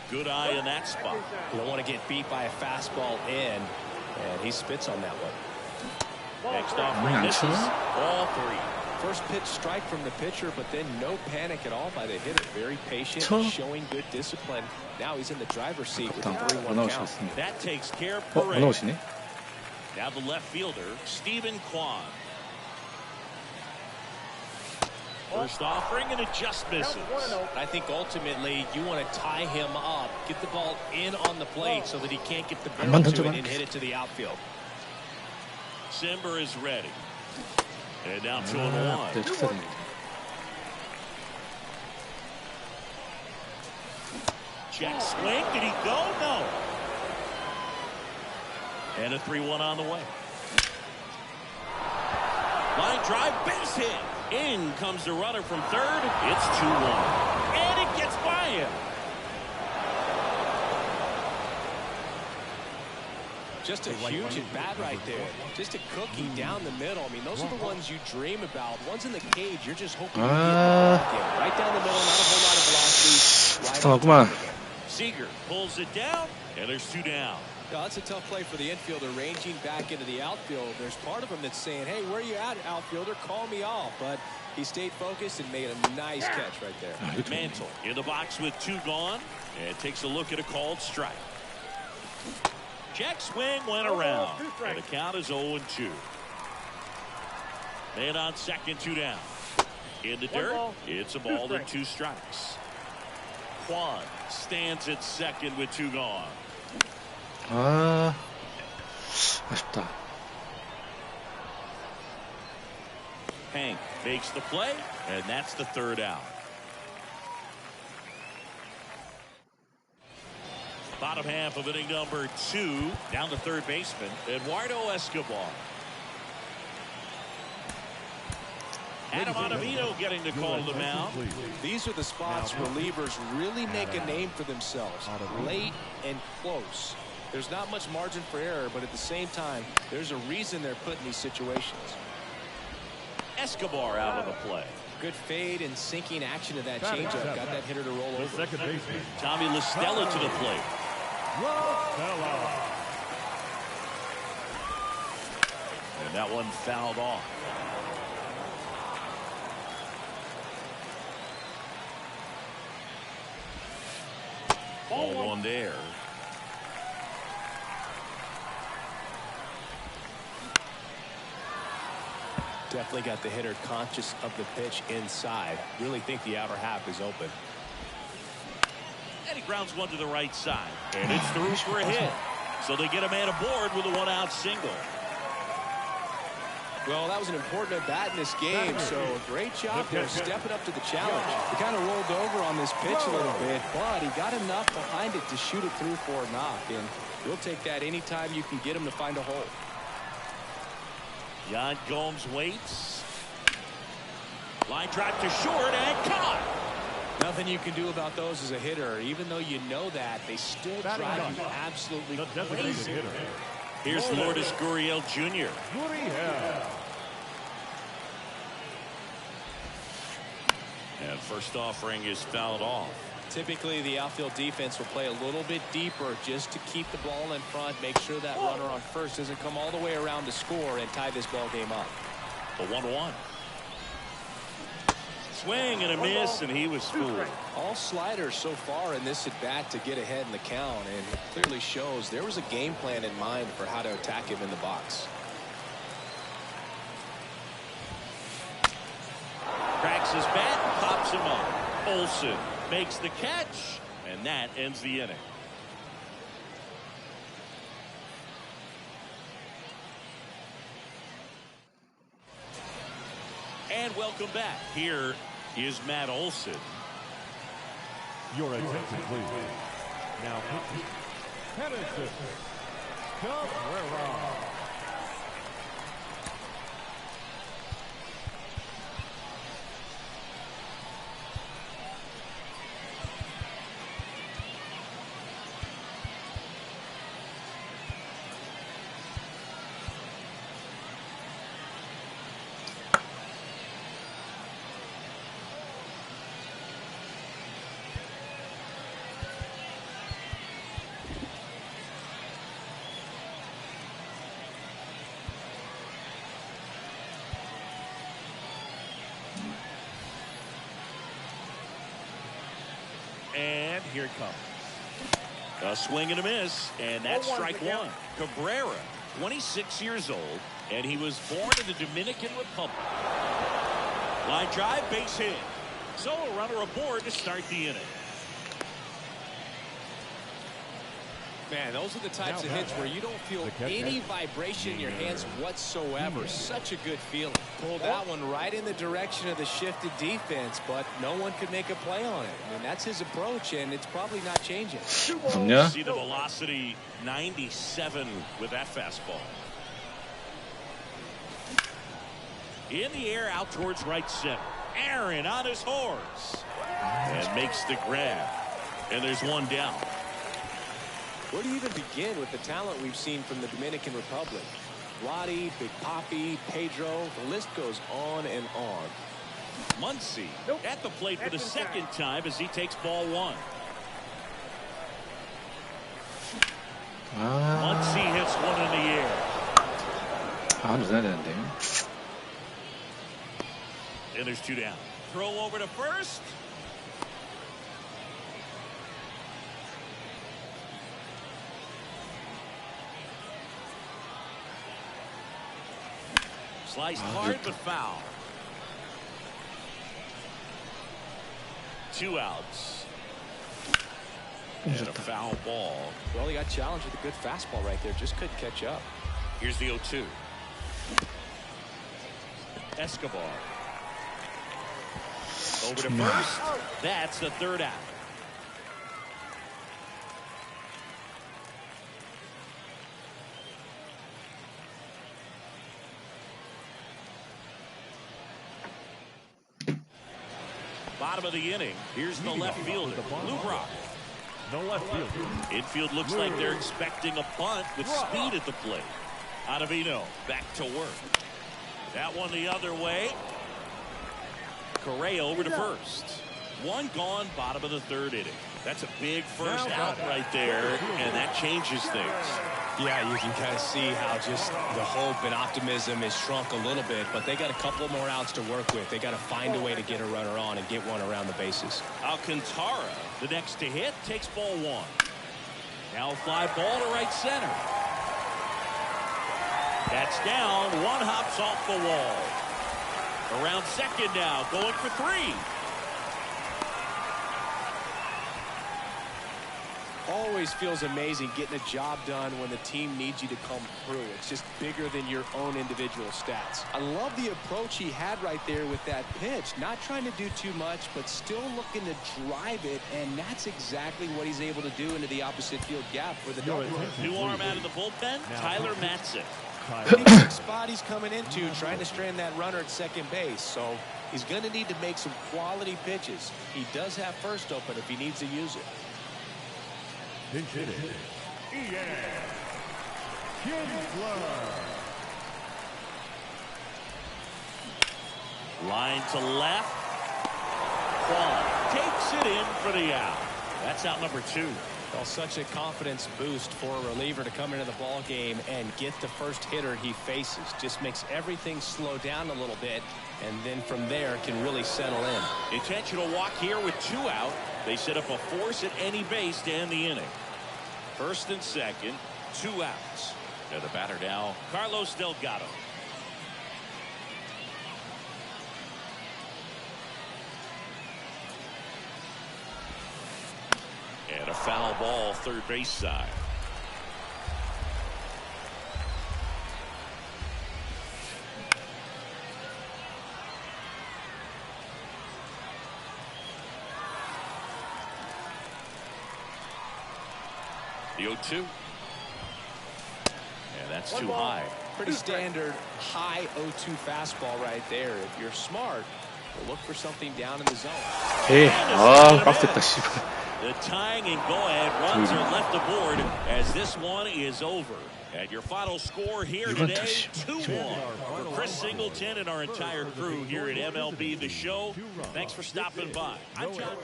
[SPEAKER 2] Good eye in that spot.
[SPEAKER 4] You don't want to get beat by a fastball in, and he spits on that one.
[SPEAKER 2] Next offering misses all 3.
[SPEAKER 4] First pitch strike from the pitcher, but then no panic at all by the hitter. Very patient, showing good discipline. Now he's in the driver's seat with a 3-1 count.
[SPEAKER 2] That takes care of
[SPEAKER 1] 안
[SPEAKER 2] Perez.
[SPEAKER 1] 나오시네?
[SPEAKER 2] Now the left fielder, Stephen Kwan. First offering, and it just misses.
[SPEAKER 4] I think ultimately you want to tie him up, get the ball in on the plate so that he can't get the barrel to it and hit it to the outfield.
[SPEAKER 2] Simber is ready. And now 2-1.
[SPEAKER 1] 네, 축사드립니다.
[SPEAKER 2] Check swing. Did he go? No. And a 3-1 on the way. Line drive, base hit. In comes the runner from third. It's 2-1. And it gets by him.
[SPEAKER 4] Just a huge at bat right there. Just a cookie down the middle. I mean, those are the ones you dream about. Ones in the cage, you're just hoping you get right down the middle. Not a whole lot of velocity.
[SPEAKER 1] 답답하구만.
[SPEAKER 2] Seager pulls it down, and there's 2 down.
[SPEAKER 4] Yeah, that's a tough play for the infielder, ranging back into the outfield. There's part of him that's saying, hey, where are you at, outfielder? Call me off. But he stayed focused and made a nice catch right there.
[SPEAKER 2] Mantle in the box with 2 gone, and takes a look at a called strike. Check swing went around, and the count is 0-2. Man on second, 2 down. In the dirt, it's a ball and 2 strikes. Kwan stands at second with 2 gone.
[SPEAKER 1] 아쉽다.
[SPEAKER 2] Hank makes the play, and that's the 3rd out. Bottom half of inning number 2. Down to third baseman, Eduardo Escobar. Adam Ottavino getting the call to the mound.
[SPEAKER 4] These are the spots relievers really make a name for themselves. Late and close. There's not much margin for error, but at the same time, there's a reason they're put in these situations.
[SPEAKER 2] Escobar out of the play.
[SPEAKER 4] Good fade and sinking action of that changeup. Got that hitter to roll over.
[SPEAKER 5] Second baseman.
[SPEAKER 2] Tommy La Stella to the plate. And that one fouled off. Ball 1 there.
[SPEAKER 4] Definitely got the hitter conscious of the pitch inside. Really think the outer half is open.
[SPEAKER 2] And he grounds one to the right side. And it's through for a hit. So they get a man aboard with a 1-out single.
[SPEAKER 4] Well, that was an important at-bat in this game, so a great job there stepping up to the challenge. He kind of rolled over on this pitch a little bit, but he got enough behind it to shoot it through for a knock, and you'll take that anytime you can get him to find a hole.
[SPEAKER 2] Yan Gomes waits. Line drive to short and caught.
[SPEAKER 4] Nothing you can do about those as a hitter. Even though you know that, they still drive you absolutely crazy.
[SPEAKER 2] Here's Lourdes Gurriel Jr. And first offering is fouled off.
[SPEAKER 4] Typically, the outfield defense will play a little bit deeper just to keep the ball in front, make sure that runner on first doesn't come all the way around to score and tie this ball game up.
[SPEAKER 2] The 1-1. Swing and a miss, and he was fooled.
[SPEAKER 4] All sliders so far in this at bat to get ahead in the count, and it clearly shows there was a game plan in mind for how to attack him in the box.
[SPEAKER 2] Cracks his bat and pops him up. Olsen makes the catch, and that ends the inning. And welcome back. Here is Matt Olsen.
[SPEAKER 5] Your attention, please. Now, Genesis Cabrera.
[SPEAKER 2] And here it comes. A swing and a miss, and that's strike one. Cabrera, 26 years old, and he was born in the Dominican Republic. Line drive, base hit. So a runner aboard to start the inning.
[SPEAKER 4] Man, those are the types of hits where you don't feel any vibration in your hands whatsoever. Such a good feeling. Pulled that one right in the direction of the shifted defense, but no one could make a play on it. I mean, that's his approach, and it's probably not changing.
[SPEAKER 1] 없냐?
[SPEAKER 2] See the velocity, 97 with that fastball. In the air, out towards right center. Aaron on his horse. And makes the grab. And there's one down.
[SPEAKER 4] Where do you even begin with the talent we've seen from the Dominican Republic? Lottie, Big Papi, Pedro, the list goes on and on.
[SPEAKER 2] Muncy at the plate for the second time as he takes ball one. Muncy hits one in the air.
[SPEAKER 1] 넣어야 되는데.
[SPEAKER 2] And there's two down. Throw over to first. Sliced hard but foul. Two outs. And a foul ball.
[SPEAKER 4] Well, he got challenged with a good fastball right there. Just couldn't catch up.
[SPEAKER 2] Here's the 0-2. Escobar. Over to first. That's the third out. Bottom of the inning. Here's the left fielder, Lou Brock.
[SPEAKER 5] The left fielder.
[SPEAKER 2] Infield looks like they're expecting a bunt with speed at the plate. Ottavino back to work. That one the other way. Correa over to first. One gone, bottom of the third inning. That's a big first out right there, and that changes things.
[SPEAKER 4] Yeah, you can kind of see how just the hope and optimism is shrunk a little bit, but they got a couple more outs to work with. They got to find a way to get a runner on and get one around the bases.
[SPEAKER 2] Alcantara, the next to hit, takes ball one. Now fly ball to right center. That's down. One hops off the wall. Around second now, going for three.
[SPEAKER 4] Always feels amazing getting a job done when the team needs you to come through. It's just bigger than your own individual stats. I love the approach he had right there with that pitch. Not trying to do too much, but still looking to drive it, and that's exactly what he's able to do into the opposite field gap for the double.
[SPEAKER 2] New arm out of the bullpen, Tyler Matzik.
[SPEAKER 4] Big spot he's coming into, trying to strand that runner at second base, so he's going to need to make some quality pitches. He does have first open if he needs to use it.
[SPEAKER 5] Pinch hitting. Ian Kinsler.
[SPEAKER 2] Line to left. ball. Takes it in for the out. That's out number 2.
[SPEAKER 4] Well, such a confidence boost for a reliever to come into the ball game and get the first hitter he faces. Just makes everything slow down a little bit, and then from there can really settle in.
[SPEAKER 2] Intentional walk here with 2 out. They set up a force at any base to end the inning. First and second, 2 outs. And the batter now, Carlos Delgado. And a foul ball, third base side. The 0-2. And that's too high.
[SPEAKER 4] Pretty standard high 0-2 fastball right there. If you're smart, you'll look for something down in the zone.
[SPEAKER 1] 에이, 아, 빡셌다, 씨발.
[SPEAKER 2] The tying and go-ahead runs are left aboard as this one is over. And your final score here today, 2-1. For Chris Singleton and our entire crew here at MLB The Show, thanks for stopping by. I'm John.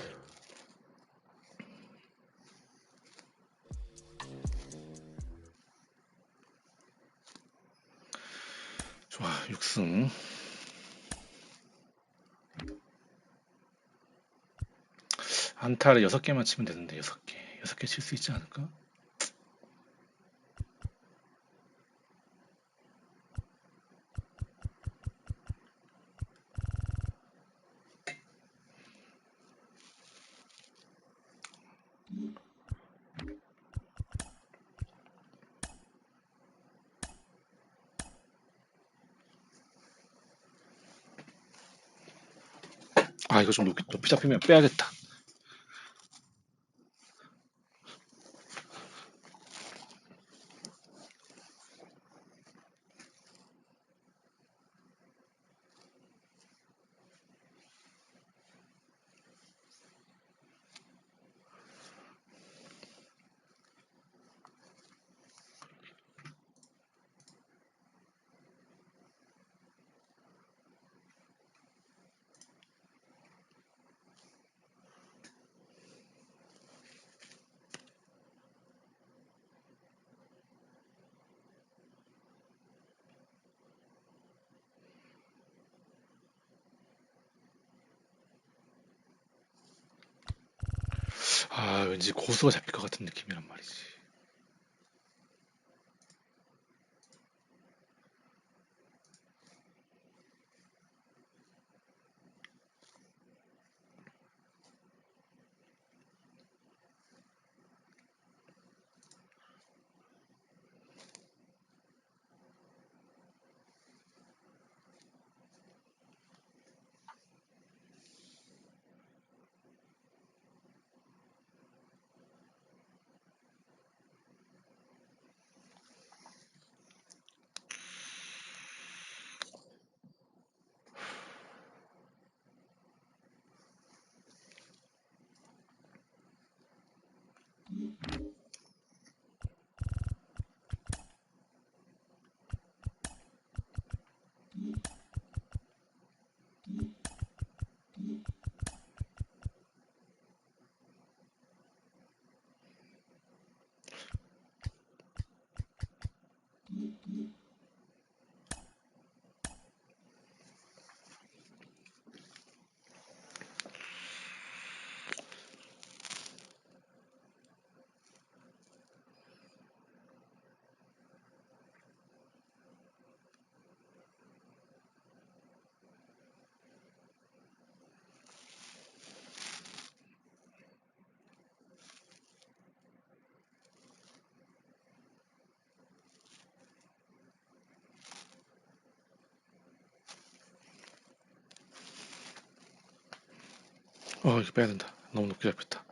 [SPEAKER 1] 좋아, 6승. 안타를 6개만 치면 되는데 6개 칠 수 있지 않을까? 아, 이거 좀 높이 잡히면 빼야겠다. 아, 왠지 고수가 잡힐 것 같은 느낌이란 말이지. 이거 빼야 된다. 너무 높게 잡혔다.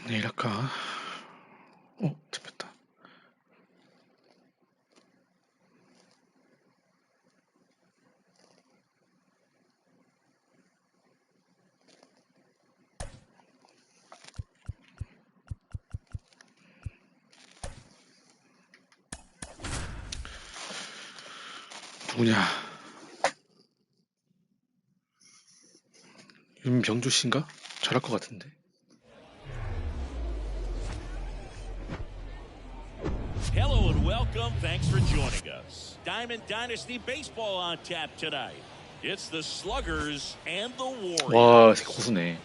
[SPEAKER 1] 내일 할까? 잡혔다. 누구냐? 윤병주 씨인가? 잘할 것 같은데.
[SPEAKER 2] Hello and welcome. Thanks for joining us. Diamond Dynasty Baseball on tap tonight. It's the Sluggers and the Warriors.
[SPEAKER 1] 와, 새끼 고수네.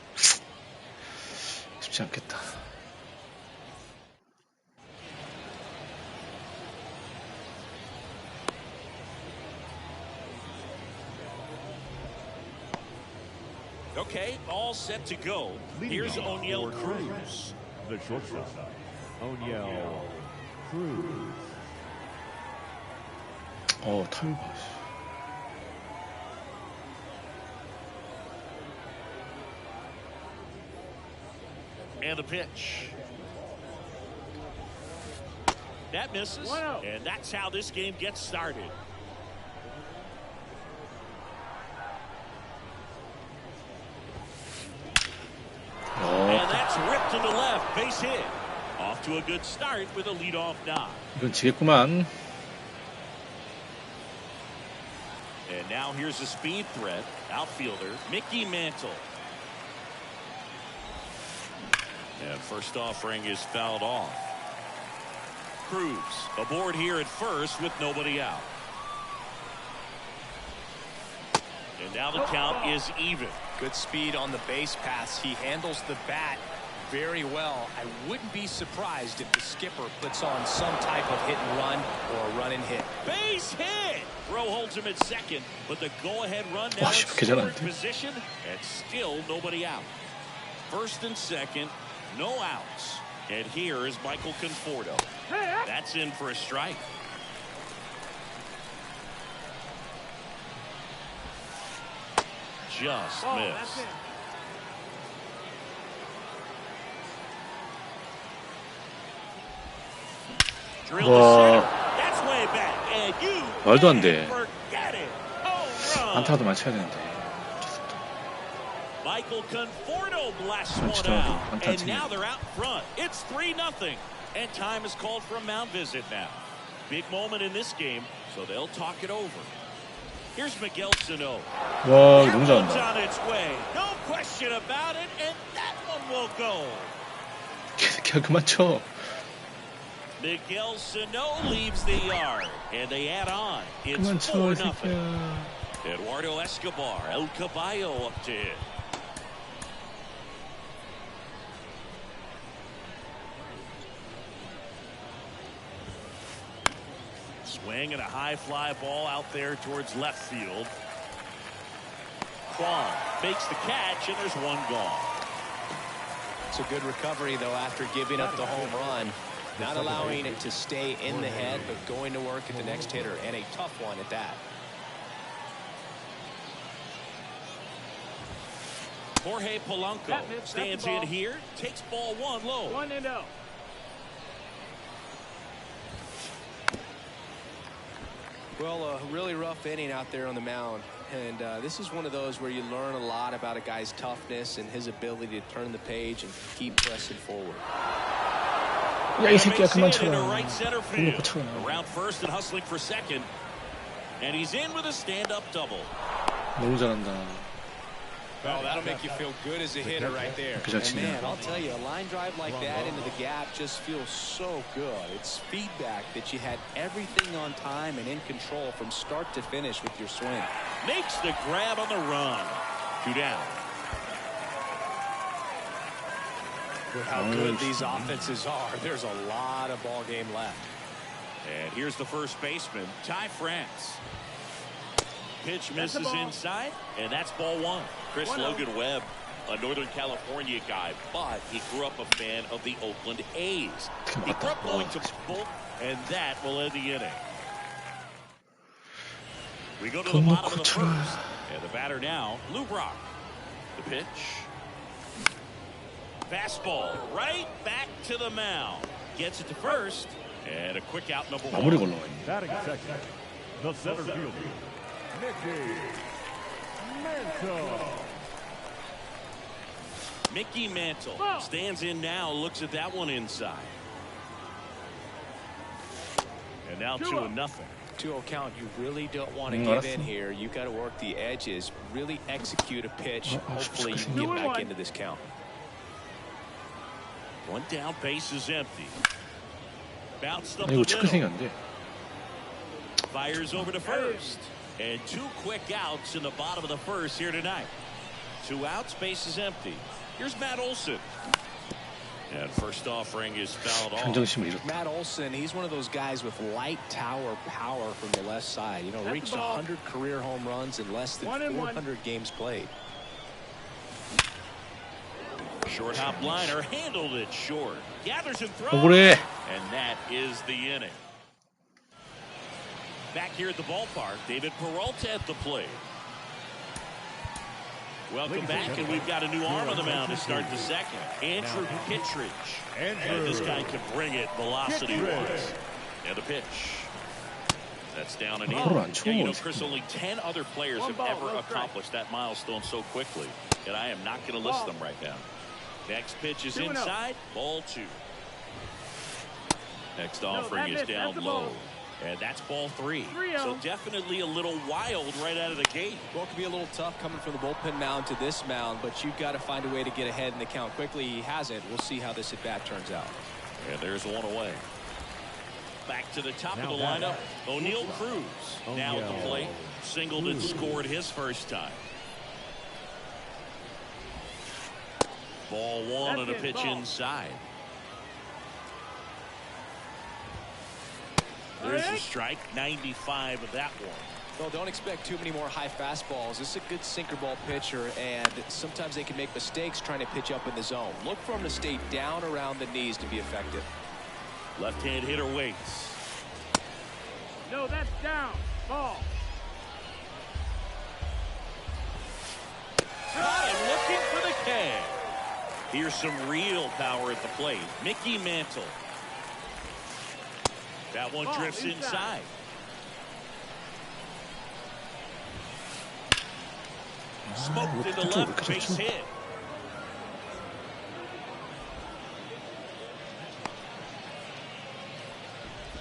[SPEAKER 1] 쉽지 않겠다.
[SPEAKER 2] Okay, all set to go. Here's O'Neill Cruz.
[SPEAKER 5] The shortstop, O'Neill Cruz.
[SPEAKER 1] 타율 봐.
[SPEAKER 2] And the pitch. That misses. And that's how this game gets started. And that's ripped to the left. Base hit. Off to a good start with a leadoff knock.
[SPEAKER 1] 이건 지겠구만.
[SPEAKER 2] And now here's a speed threat. Outfielder Mickey Mantle. And first offering is fouled off. Cruz aboard here at first with nobody out. And now the count is even.
[SPEAKER 4] Good speed on the base pass. He handles the bat very well. I wouldn't be surprised if the skipper puts on some type of hit and run or a run and hit.
[SPEAKER 2] Base hit. Throw holds him at second, but the go-ahead run now in
[SPEAKER 1] 이렇게
[SPEAKER 2] scoring
[SPEAKER 1] 잘하는데?
[SPEAKER 2] position, and still nobody out. First and second, no outs. And here is Michael Conforto. That's in for a strike. Just missed. Drill to center. That's way back. And you
[SPEAKER 1] 말도 안 돼.
[SPEAKER 2] forget it. Home run.
[SPEAKER 1] 안타도 많이 쳐야 되는데.
[SPEAKER 2] Michael Conforto blasts one
[SPEAKER 1] 진짜
[SPEAKER 2] out.
[SPEAKER 1] 안타
[SPEAKER 2] And
[SPEAKER 1] 팀이야.
[SPEAKER 2] now they're out front. It's 3-0. And time is called for a mound visit now. Big moment in this game, so they'll talk it over. Here's Miguel Sano.
[SPEAKER 1] 와,
[SPEAKER 2] That
[SPEAKER 1] 너무
[SPEAKER 2] one's
[SPEAKER 1] 잘한다.
[SPEAKER 2] on its way. No question about it. And that one will go.
[SPEAKER 1] 걔 그만 쳐.
[SPEAKER 2] Miguel Sano leaves the yard. And they add on.
[SPEAKER 1] 그만
[SPEAKER 2] It's
[SPEAKER 1] 쳐, 이
[SPEAKER 2] 4-0.
[SPEAKER 1] 새끼야.
[SPEAKER 2] Eduardo Escobar, El Caballo up to hit. Swing and a high fly ball out there towards left field. Kwon makes the catch, and there's one gone.
[SPEAKER 4] It's a good recovery, though, after giving up the home run. Not allowing it to stay in the head, but going to work at the next hitter, and a tough one at that.
[SPEAKER 2] Jorge Polanco stands in here, takes ball one low.
[SPEAKER 3] 1-0.
[SPEAKER 4] Well, a really rough inning out there on the mound. And this is one of those where you learn a lot about a guy's toughness and his ability to turn the page and keep pressing forward.
[SPEAKER 1] 야, 이 새끼야, 그만
[SPEAKER 2] Makes it into
[SPEAKER 1] 쳐라.
[SPEAKER 2] right center
[SPEAKER 1] 공
[SPEAKER 2] field.
[SPEAKER 1] 놓고 쳐라.
[SPEAKER 2] Around first and hustling for second. And he's in with a stand-up double.
[SPEAKER 1] 너무 잘한다.
[SPEAKER 4] Well, that'll make you feel good as a hitter right there.
[SPEAKER 1] 그잘
[SPEAKER 4] And man,
[SPEAKER 1] 치네.
[SPEAKER 4] I'll tell you, a line drive like that into the gap just feels so good. It's feedback that you had everything on time and in control from start to finish with your swing.
[SPEAKER 2] Makes the grab on the run. 2 down.
[SPEAKER 4] With how good these offenses are, there's a lot of ball game left.
[SPEAKER 2] And here's the first baseman, Ty France. Pitch misses inside, and that's ball one. Chris Logan Webb, a Northern California guy, but he grew up a fan of the Oakland A's. He grew up going to both, and that will end the inning. We go to the bottom of the first, and the batter now, Lou Brock. The pitch. Fastball right back to the mound. Gets it to first. And a quick out, number
[SPEAKER 1] 마무리
[SPEAKER 2] one.
[SPEAKER 1] 걸러가 있네.
[SPEAKER 5] Batting second, the center fielder, Mickey Mantle.
[SPEAKER 2] Mickey Mantle stands in now, looks at that one inside. And now 2-0.
[SPEAKER 4] 2-0 count. You really don't want to give in here. You got to work the edges, really execute a pitch. Hopefully you can get back into this count.
[SPEAKER 2] One down, base is empty. Bounced up
[SPEAKER 1] 이거
[SPEAKER 2] the
[SPEAKER 1] 체크
[SPEAKER 2] middle.
[SPEAKER 1] 생겼는데.
[SPEAKER 2] Fires over to first. And 2 quick outs in the bottom of the first here tonight. 2 outs, base is empty. Here's Matt Olson. And first offering is fouled off.
[SPEAKER 1] 평정심을 잃었다.
[SPEAKER 4] Matt Olson, he's one of those guys with light tower power from the left side. You know, reached 100 career home runs in less than 400 games played.
[SPEAKER 2] Short hop liner, handled it short. Gathers and throws.
[SPEAKER 1] 억울해.
[SPEAKER 2] And that is the inning. Back here at the ballpark, David Peralta at the plate. Welcome back, and we've got a new arm on the mound to start the second. Andrew Kittredge. And this guy can bring it velocity-wise. And the pitch. That's down and in. Now, you know, Chris, only 10 other players have ever accomplished that milestone so quickly. And I am not going to list them right now. Next pitch is inside. Ball 2. Next offering is down low. And that's ball 3. So definitely a little wild right out of the gate.
[SPEAKER 4] Well, it can be a little tough coming from the bullpen mound to this mound, but you've got to find a way to get ahead in the count quickly. He hasn't. We'll see how this at-bat turns out.
[SPEAKER 2] And there's one away. Back to the top of the lineup. O'Neal Cruz now at the plate. Singled and scored his first time. Ball 1 and a pitch inside. There's a strike, 95 of that one.
[SPEAKER 4] Well, don't expect too many more high fastballs. This is a good sinker ball pitcher, and sometimes they can make mistakes trying to pitch up in the zone. Look for him to stay down around the knees to be effective.
[SPEAKER 2] Left-hand hitter waits.
[SPEAKER 3] No, that's down. Ball.
[SPEAKER 2] Got him looking for the K. Here's some real power at the plate. Mickey Mantle. That one drifts inside. Smoked in the left, base hit.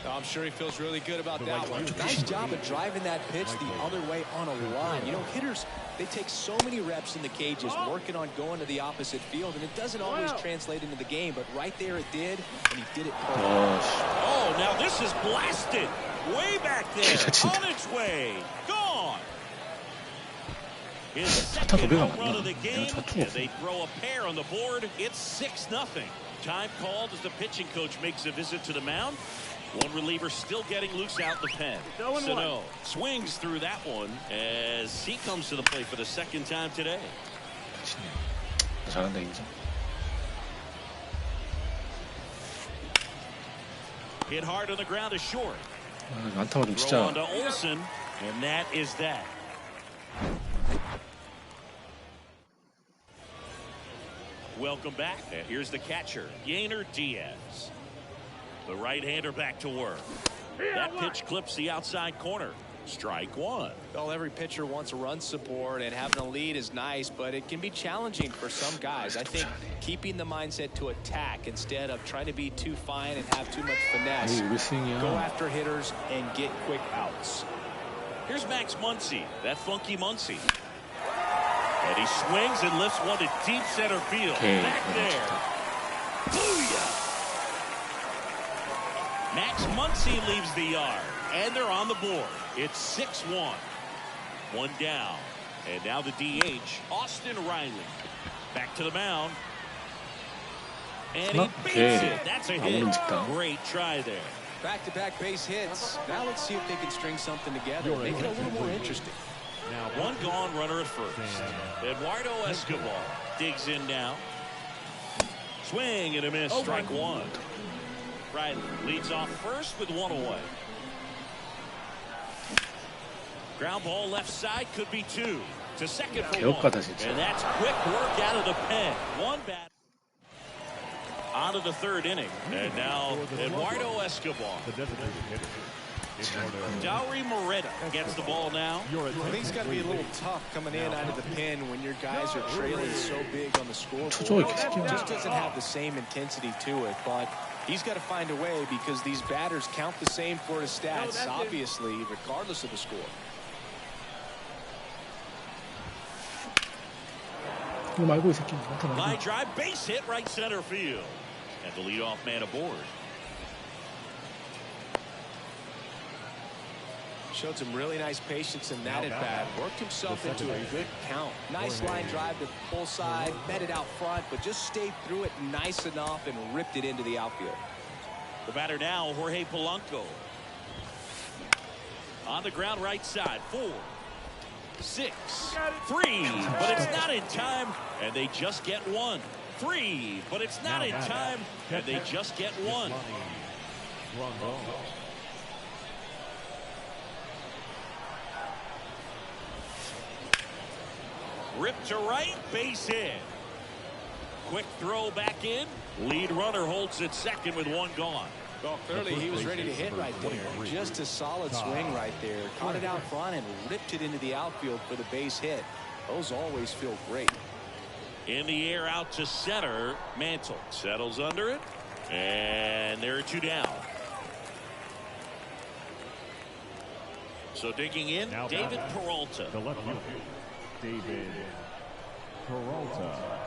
[SPEAKER 4] I'm sure he feels really good about that one. Nice job of driving that pitch the other way on a line. You know, hitters, they take so many reps in the cages working on going to the opposite field, and it doesn't always translate into the game, but right there it did, and he did it perfectly.
[SPEAKER 2] Oh, now this is blasted. Way back there. On its way. Gone. His second home run of the game, and they throw a pair on the board. It's 6-0. Time called as the pitching coach makes a visit to the mound. One reliever still getting loose out the pen. Sano swings through that one as he comes to the plate for the second time today.
[SPEAKER 1] 잘한다 인정.
[SPEAKER 2] Hit hard on the ground is short.
[SPEAKER 1] 안타가 좀
[SPEAKER 2] Throw
[SPEAKER 1] 진짜.
[SPEAKER 2] on to Olson, and that is that. Welcome back. And here's the catcher, Yainer Diaz. The right-hander back to work. That pitch clips the outside corner. Strike 1.
[SPEAKER 4] Well, every pitcher wants a run support, and having a lead is nice, but it can be challenging for some guys. I think keeping the mindset to attack instead of trying to be too fine and have too much finesse. Go after hitters and get quick outs.
[SPEAKER 2] Here's Max Muncy, that funky Muncy. And he swings and lifts one to deep center field. Back there. Booyah! Max Muncy leaves the yard, and they're on the board. It's 6-1. One down. And now the DH, Austin Riley. Back to the mound. And he beats it. That's a hit. Great try there.
[SPEAKER 4] Back-to-back base hits. Now let's see if they can string something together and make it a little more interesting.
[SPEAKER 2] Now one gone, runner at first. Eduardo Escobar digs in now. Swing and a miss. Strike 1. Riley leads off first with one away. Ground ball left side, could be 2. To second for 1. And that's quick work out of the pen. One bat. On to the third inning. And now Eduardo Escobar.
[SPEAKER 5] The designated hitter.
[SPEAKER 2] Dowry Moreta gets the ball now.
[SPEAKER 4] I think it's got to be a little tough coming in out of the pen when your guys are trailing so big on the
[SPEAKER 1] 초조하게
[SPEAKER 4] scoreboard.
[SPEAKER 1] 계속
[SPEAKER 4] Just doesn't have the same intensity to it, but he's got to find a way because these batters count the same for his stats, obviously, regardless of the score.
[SPEAKER 1] 이거 말고 이 새끼 안타
[SPEAKER 2] Line
[SPEAKER 1] 말고.
[SPEAKER 2] drive, base hit, right center field. And the leadoff man aboard.
[SPEAKER 4] Showed some really nice patience in that at bat. Worked himself into a good count. Nice line drive to pull side, met it out front, but just stayed through it nice enough and ripped it into the outfield.
[SPEAKER 2] The batter now, Jorge Polanco. On the ground right side, 4, 6, 3, but it's not in time, and they just get 1. 3, but it's not in time, and they just get 1. Ripped to right, base hit. Quick throw back in. Lead runner holds at second with 1 gone.
[SPEAKER 4] Well, clearly he was ready to hit right there. Just a solid swing right there. Caught it out front and ripped it into the outfield for the base hit. Those always feel great.
[SPEAKER 2] In the air out to center. Mantle settles under it. And there are 2 down. So digging in,
[SPEAKER 5] Now
[SPEAKER 2] David
[SPEAKER 5] batting.
[SPEAKER 2] Peralta.
[SPEAKER 5] The left fielder, David Peralta.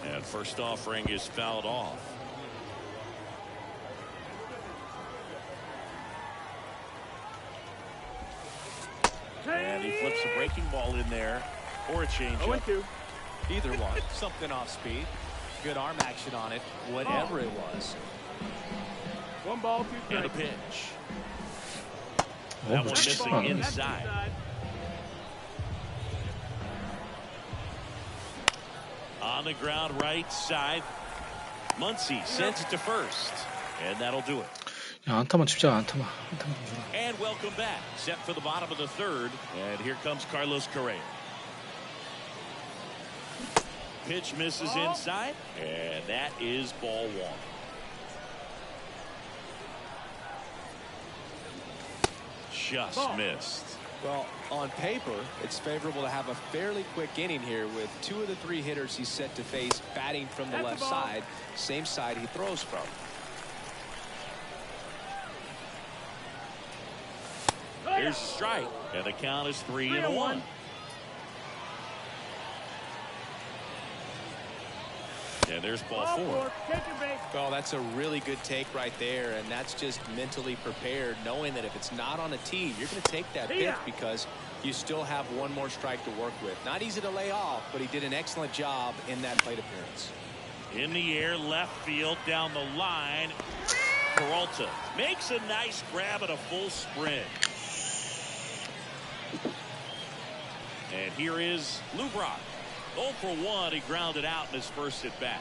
[SPEAKER 2] And first offering is fouled off. And he flips a breaking ball in there or a changeup.
[SPEAKER 3] 0-2.
[SPEAKER 4] Either one. Something off speed. Good arm action on it. Whatever it was.
[SPEAKER 3] 1 ball, 2
[SPEAKER 2] And a
[SPEAKER 3] strikes.
[SPEAKER 2] pitch.
[SPEAKER 1] 어,
[SPEAKER 2] That
[SPEAKER 1] 뭐
[SPEAKER 2] one
[SPEAKER 1] 치지도
[SPEAKER 2] missing
[SPEAKER 1] 않아.
[SPEAKER 2] inside. On the ground right side. Muncy sends it to first. And that'll do it.
[SPEAKER 1] 야, 안타만 칩자. 안타만 좀 주라.
[SPEAKER 2] And welcome back. Set for the bottom of the third. And here comes Carlos Correa. Pitch misses inside. And that is ball 1. Just missed.
[SPEAKER 4] Well, on paper, it's favorable to have a fairly quick inning here with 2 of the 3 hitters he's set to face batting from the left side, same side he throws from.
[SPEAKER 2] Here's a strike. And the count is 3-1. And there's ball 4.
[SPEAKER 3] Take your base.
[SPEAKER 4] Well, that's a really good take right there, and that's just mentally prepared, knowing that if it's not on a tee, you're going to take that pitch because you still have 1 more strike to work with. Not easy to lay off, but he did an excellent job in that plate appearance.
[SPEAKER 2] In the air, left field, down the line. Peralta makes a nice grab at a full sprint. And here is Lou Brock. 0 for 1. He grounded out in his first at bat.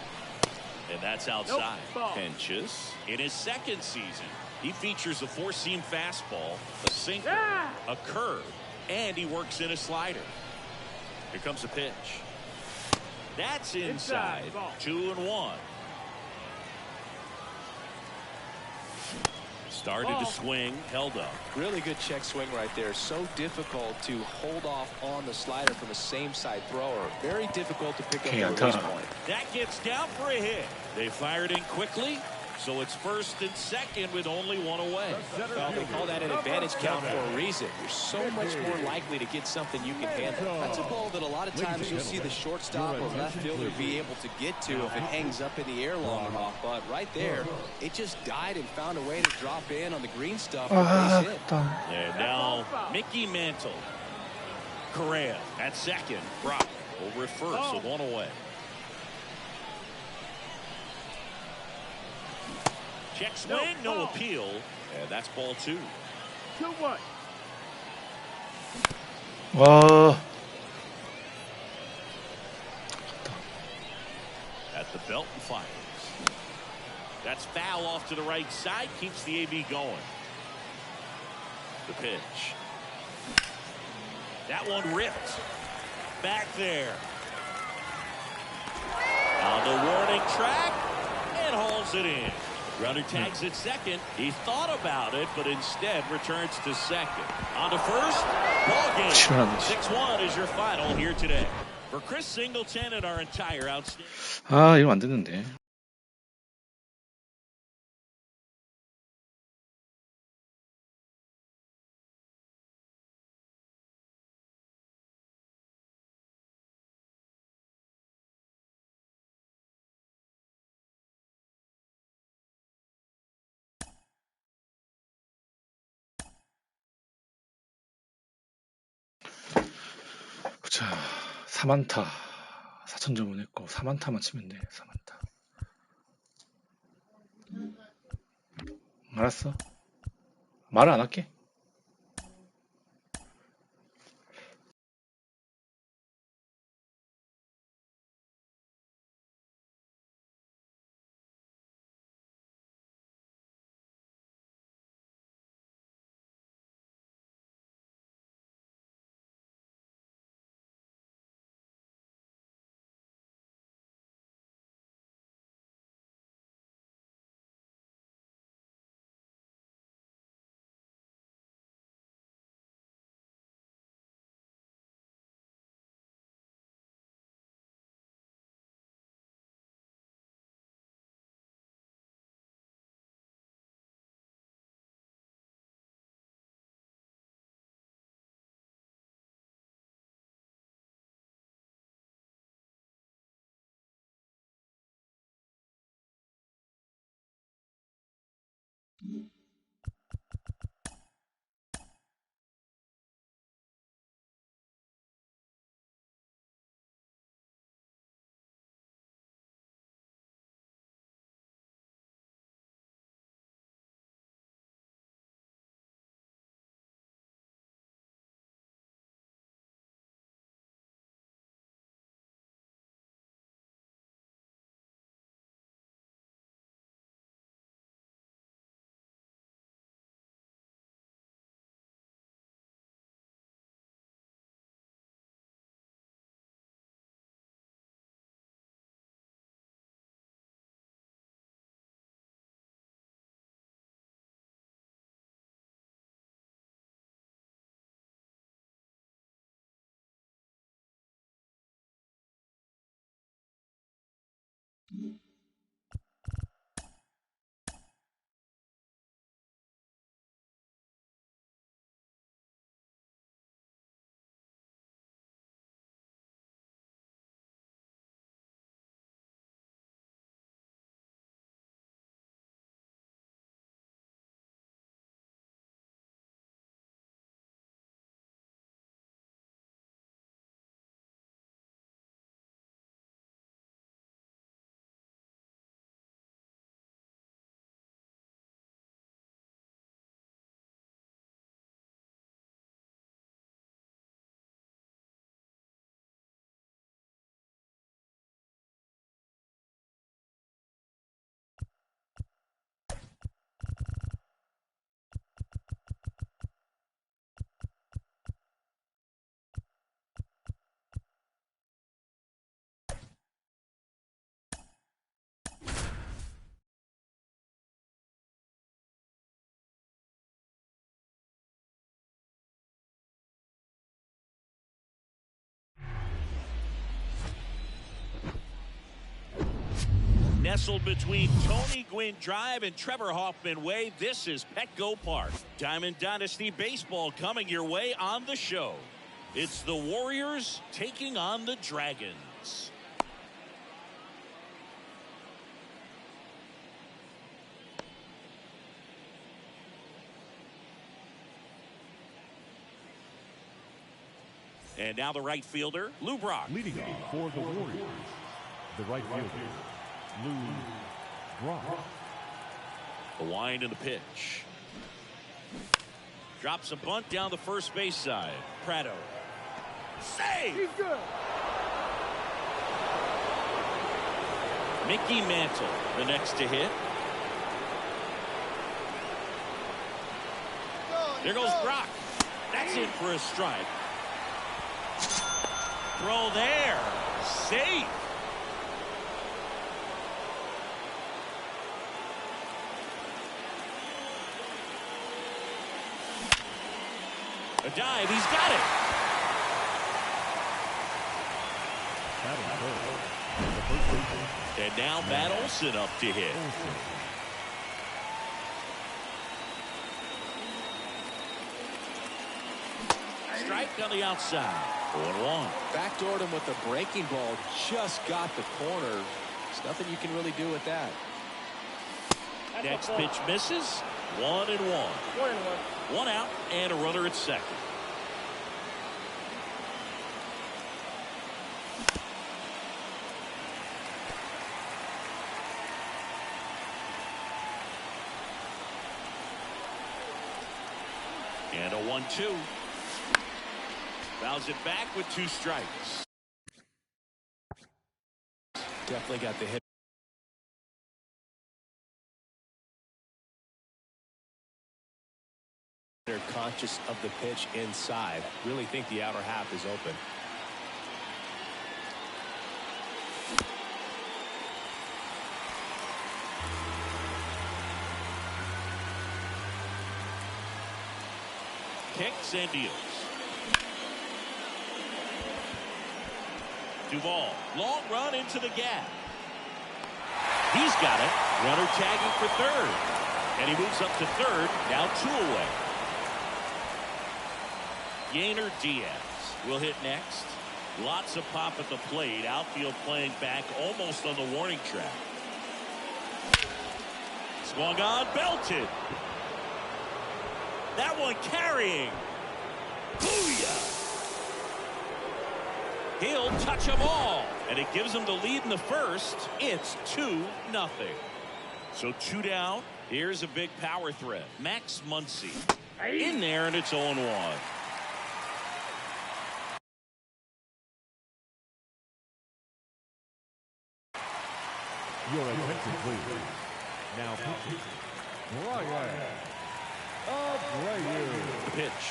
[SPEAKER 2] And that's outside.
[SPEAKER 3] Nope.
[SPEAKER 2] Pinches. In his second season, he features a 4-seam fastball, a sinker,
[SPEAKER 3] Yeah.
[SPEAKER 2] a curve, and he works in a slider. Here comes a pitch. That's inside.
[SPEAKER 3] Inside. Ball.
[SPEAKER 2] 2-1. Started to swing, held up.
[SPEAKER 4] Really good check swing right there. So difficult to hold off on the slider from a same side thrower. Very difficult to pick up
[SPEAKER 1] Okay,
[SPEAKER 4] the release
[SPEAKER 1] 안타.
[SPEAKER 4] point.
[SPEAKER 2] That gets down for a hit. They fired in quickly, so it's first and second with only 1 away.
[SPEAKER 4] Well, they call that an advantage count for a reason. You're so much more likely to get something you can handle. That's a ball that a lot of times you'll see the shortstop or left fielder be able to get to if it hangs up in the air long enough. But right there, it just died and found a way to drop in on the green stuff for
[SPEAKER 1] 아,
[SPEAKER 4] base hit.
[SPEAKER 1] 딱.
[SPEAKER 2] And now Mickey Mantle. Correa at second. Brock over at first with 1 away. Check swing, no appeal. And that's ball 2.
[SPEAKER 3] 2-1.
[SPEAKER 1] 와.
[SPEAKER 2] At the belt and fires. That's foul off to the right side. Keeps the AB going. The pitch. That one ripped. Back there. On the warning track and hauls it in. Runner tags at second. He thought about it, but instead returns to second. On to first. Ball game. 6-1 is your final here today. For Chris Singleton and our entire outstanding.
[SPEAKER 1] 아, 이러면 안 되는데. 자, 4만타. 4,000점은 했고 4만타만 치면 돼. 4만타. 알았어. 말을 안 할게.
[SPEAKER 2] Nestled between Tony Gwynn Drive and Trevor Hoffman Way, this is Petco Park. Diamond Dynasty Baseball coming your way on the show. It's the Warriors taking on the Dragons. And now the right fielder, Lou Brock.
[SPEAKER 5] Leading off for the Warriors, the right fielder, Lou Brock.
[SPEAKER 2] The wind and the pitch. Drops a bunt down the first base side. Prado. Save!
[SPEAKER 3] He's good.
[SPEAKER 2] Mickey Mantle, the next to hit. There goes Brock. That's in for a strike. Throw there. Safe. A dive, he's got it.
[SPEAKER 5] Batting third. The first baseman.
[SPEAKER 2] And now Matt Olson up to hit.
[SPEAKER 5] Olson.
[SPEAKER 2] Strike on the outside. 0-1.
[SPEAKER 4] Backdoored him with a breaking ball. Just got the corner. There's nothing you can really do with that.
[SPEAKER 2] Next pitch misses. 1-1. 1 out and a runner at second. And a 1-2. Fouls it back with 2 strikes.
[SPEAKER 4] Definitely got the hit. They're conscious of the pitch inside. Really think the outer half is open.
[SPEAKER 2] Kicks and deals. Duvall, long run into the gap. He's got it. Runner tagging for third. And he moves up to third. Now 2 away. Yainer Diaz will hit next. Lots of pop at the plate. Outfield playing back almost on the warning track. Swung on, belted. That one carrying. Booyah! He'll touch them all. And it gives him the lead in the first. It's 2-0. So 2 down. Here's a big power threat. Max Muncy in there, and it's 0-1.
[SPEAKER 5] Your attention, please. Now pitching. Brian. Abreu.
[SPEAKER 2] Pitch.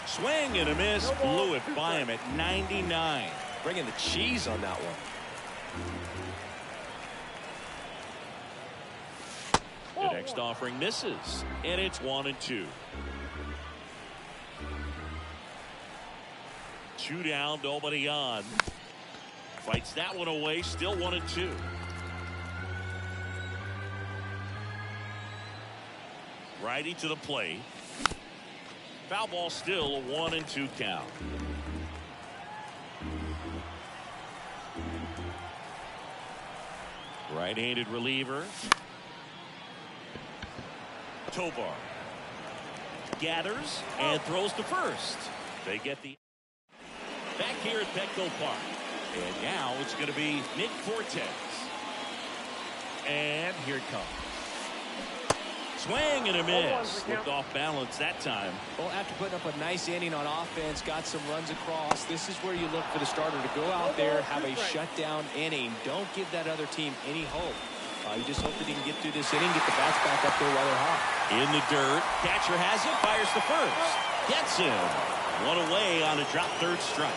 [SPEAKER 2] Swing and a miss. Blew it by him at 99.
[SPEAKER 4] Bringing the cheese on that one.
[SPEAKER 2] The next offering misses, and it's 1-2. 2 down, nobody on. Fights that one away, still 1-2. Righty to the plate. Foul ball, still a 1-2 count. Right-handed reliever. Tovar gathers and throws to first. They get the back here at Petco Park. And now it's going to be Nick Fortes. And here it comes. Swing and a miss. Looked off balance that time.
[SPEAKER 4] Well, after putting up a nice inning on offense, got some runs across, this is where you look for the starter to go out there, have a shutdown inning. Don't give that other team any hope. You just hope that he can get through this inning, get the bats back up there while they're hot.
[SPEAKER 2] In the dirt. Catcher has it. Fires the first. Gets him. 1 away on a drop third strike.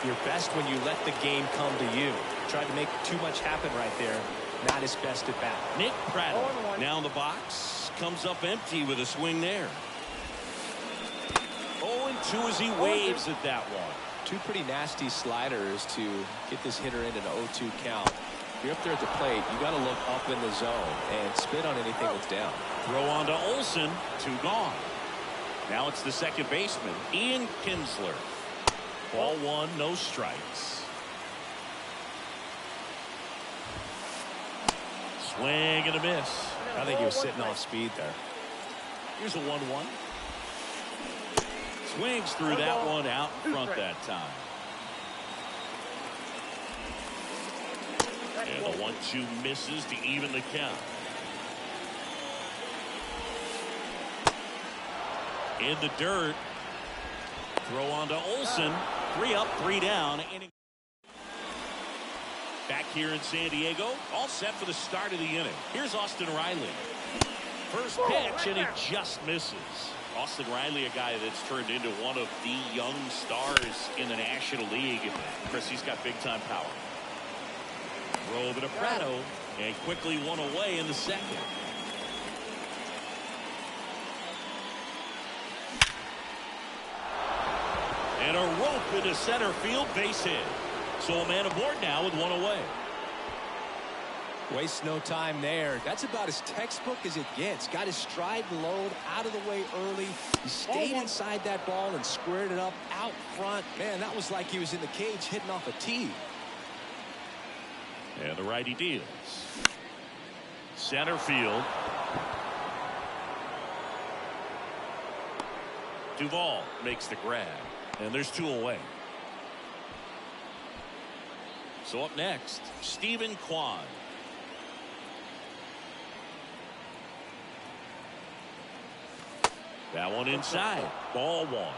[SPEAKER 4] You're best when you let the game come to you. Tried to make too much happen right there. Not his best at bat.
[SPEAKER 2] Nick Prattle now in the box. Comes up empty with a swing there. 0-2 as he waves at that one.
[SPEAKER 4] 2 pretty nasty sliders to get this hitter in an 0-2 count. You're up there at the plate. You got to look up in the zone and spit on anything that's down.
[SPEAKER 2] Throw on to Olson. 2 gone. Now it's the second baseman, Ian Kinsler. Ball 1, no strikes. Swing and a miss.
[SPEAKER 4] I think he was sitting off speed there.
[SPEAKER 2] Here's a 1-1. Swings through that one out in front that time. And the 1-2 misses to even the count. In the dirt. Throw on to Olson. 3 up, 3 down. Back here in San Diego, all set for the start of the inning. Here's Austin Riley. First pitch, and he just misses. Austin Riley, a guy that's turned into one of the young stars in the National League. Chris, he's got big-time power. Throw over to Prado, and quickly 1 away in the second. And a rope into center field, base hit. So a man aboard now with one away.
[SPEAKER 4] Waste no time there. That's about as textbook as it gets. Got his stride load out of the way early. He stayed inside that ball and squared it up out front. Man, that was like he was in the cage hitting off a tee.
[SPEAKER 2] And the righty deals. Center field. Duvall makes the grab. And there's two away. So up next, Stephen Kwan. That one inside. Ball one.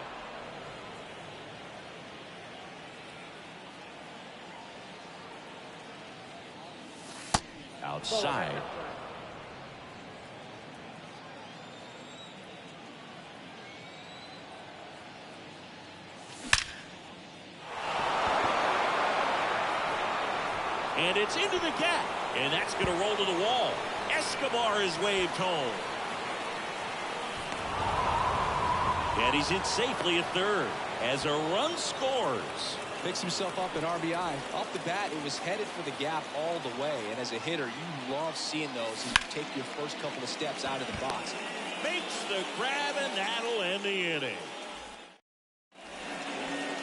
[SPEAKER 2] Outside. And it's into the gap. And that's going to roll to the wall. Escobar is waved home. And he's in safely at third as a run scores.
[SPEAKER 4] Picks himself up at RBI. Off the bat, it was headed for the gap all the way. And as a hitter, you love seeing those as you take your first couple of steps out of the box.
[SPEAKER 2] Makes the grab, and that'll end the inning.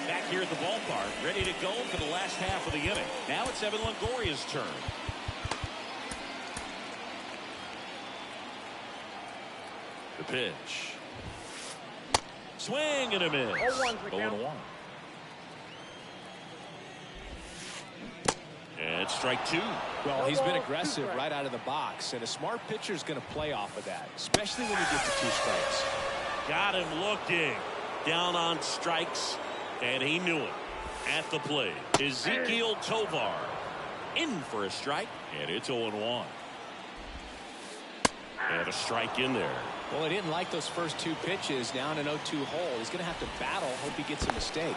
[SPEAKER 2] Back here at the ballpark, ready to go for the last half of the inning. Now it's Evan Longoria's turn. The pitch. Swing and a miss. 0-1. And strike two.
[SPEAKER 4] Well, he's been aggressive right out of the box, and a smart pitcher is going to play off of that, especially when he gets to two strikes.
[SPEAKER 2] Got him looking. Down on strikes, and he knew it. At the plate, Ezekiel Tovar in for a strike, and it's 0-1. And a strike in there.
[SPEAKER 4] Well, he didn't like those first two pitches down an 0-2 hole. He's going to have to battle. Hope he gets a mistake.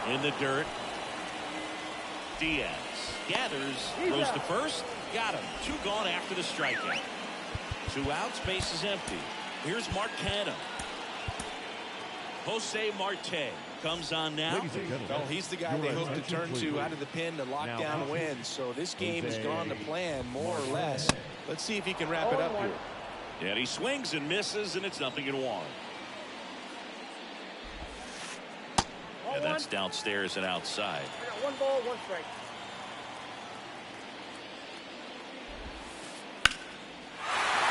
[SPEAKER 2] In the dirt. Diaz gathers, throws to first. Got him. Two gone after the strikeout. 2 outs, base is empty. Here's Marcano. Jose Marte comes on now.
[SPEAKER 5] Ladies and gentlemen,
[SPEAKER 4] Well, he's the guy they hope to turn to out of the pen to lock down wins. So this game has gone to plan more or less. Let's see if he can wrap it up here.
[SPEAKER 2] And he swings and misses, and it's 0-1. And that's downstairs and outside.
[SPEAKER 3] I got 1 ball, 1 strike.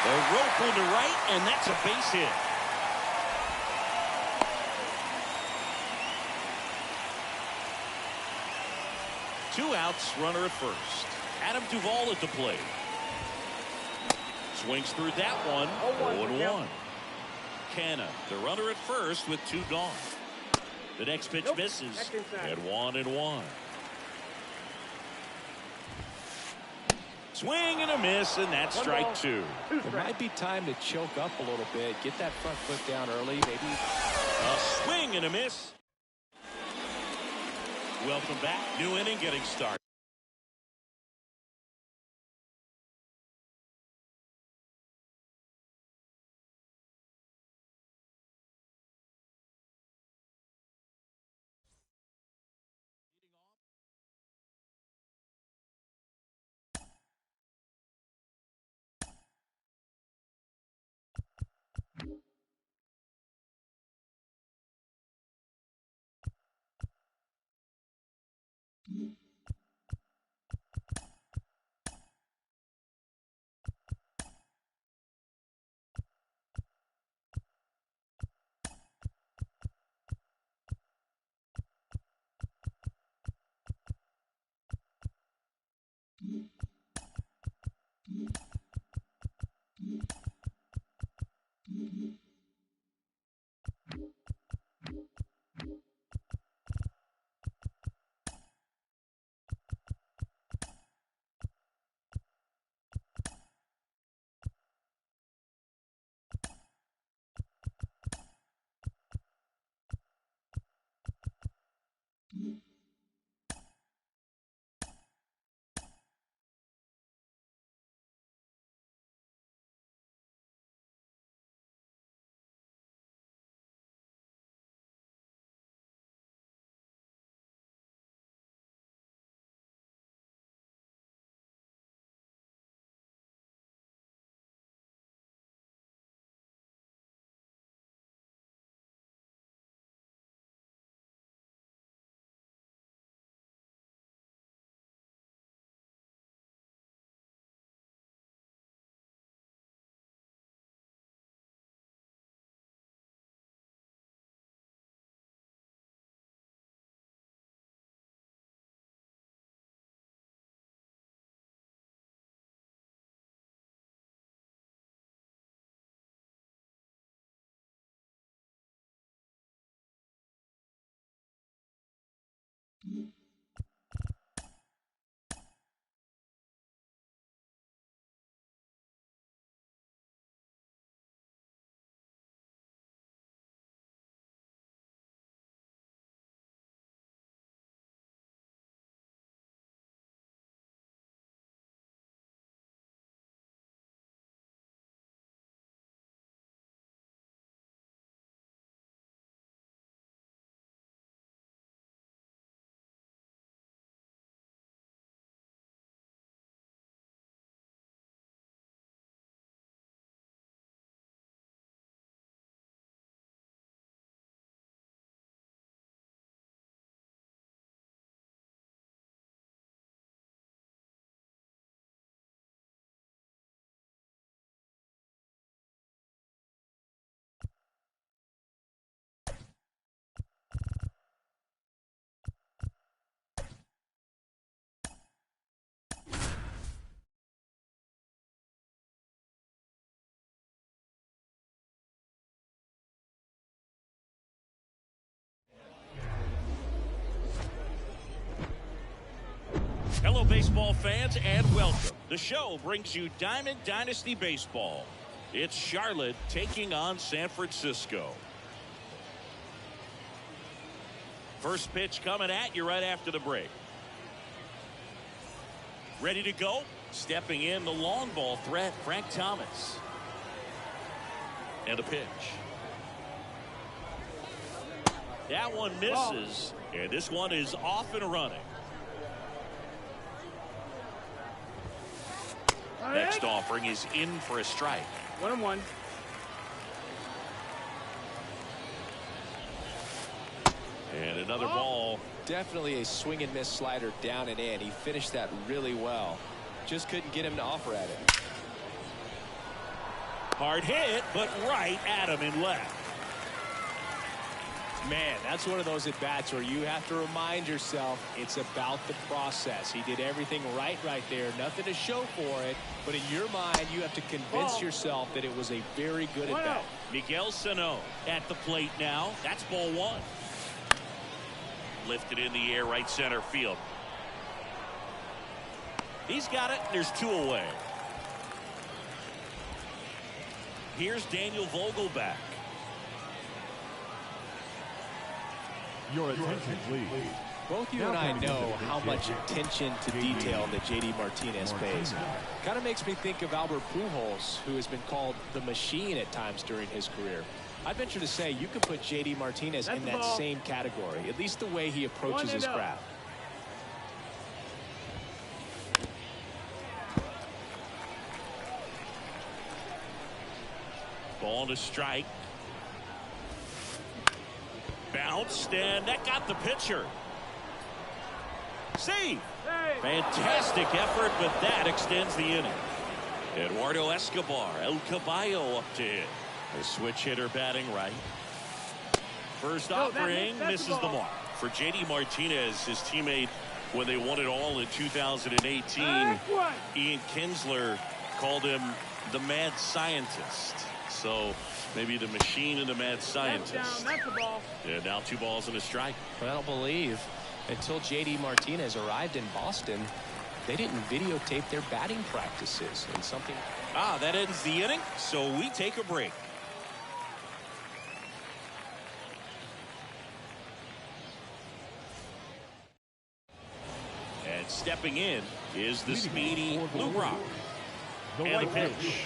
[SPEAKER 2] The rope on the right, and that's a base hit. Two outs, runner at first. Adam Duvall at the plate. Swings through that one. 0-1. Canna, the runner at first with 2 gone. The next pitch misses at 1-1. Swing and a miss, and that's strike 2.
[SPEAKER 4] It might be time to choke up a little bit. Get that front foot down early. Maybe
[SPEAKER 2] A swing and a miss. Welcome back. New inning getting started. Hello, baseball fans, and welcome. The show brings you Diamond Dynasty Baseball. It's Charlotte taking on San Francisco. First pitch coming at you right after the break. Ready to go? Stepping in the long ball threat, Frank Thomas. And a pitch. That one misses, and this one is off and running. Next offering is in for a strike.
[SPEAKER 3] 1-1.
[SPEAKER 2] And another ball.
[SPEAKER 4] Definitely a swing and miss slider down and in. He finished that really well. Just couldn't get him to offer at it.
[SPEAKER 2] Hard hit, but right at him in left.
[SPEAKER 4] Man, that's one of those at-bats where you have to remind yourself it's about the process. He did everything right there. Nothing to show for it. But in your mind, you have to convince yourself that it was a very good at-bat.
[SPEAKER 2] Miguel Sano at the plate now. That's ball one. Lifted in the air, right center field. He's got it. There's two away. Here's Daniel Vogelback.
[SPEAKER 5] Your attention, please.
[SPEAKER 4] Both you and I know how much attention to detail that J.D. Martinez pays. Kind of makes me think of Albert Pujols, who has been called the machine at times during his career. I'd venture to say you could put J.D. Martinez in that same category, at least the way he approaches his craft.
[SPEAKER 2] Ball to strike. Bounced, and that got the pitcher. See, fantastic effort, but that extends the inning. Eduardo Escobar, El Caballo up to hit. A switch hitter batting right. First offering misses the mark. For J.D. Martinez, his teammate, when they won it all in 2018, Ian Kinsler called him the mad scientist. So maybe the machine and the mad scientist. Yeah, now 2 balls and a strike.
[SPEAKER 4] But I don't believe until J.D. Martinez arrived in Boston, they didn't videotape their batting practices. And something.
[SPEAKER 2] That ends the inning, so we take a break. And stepping in is the speedy Lou Brock. And the pitch.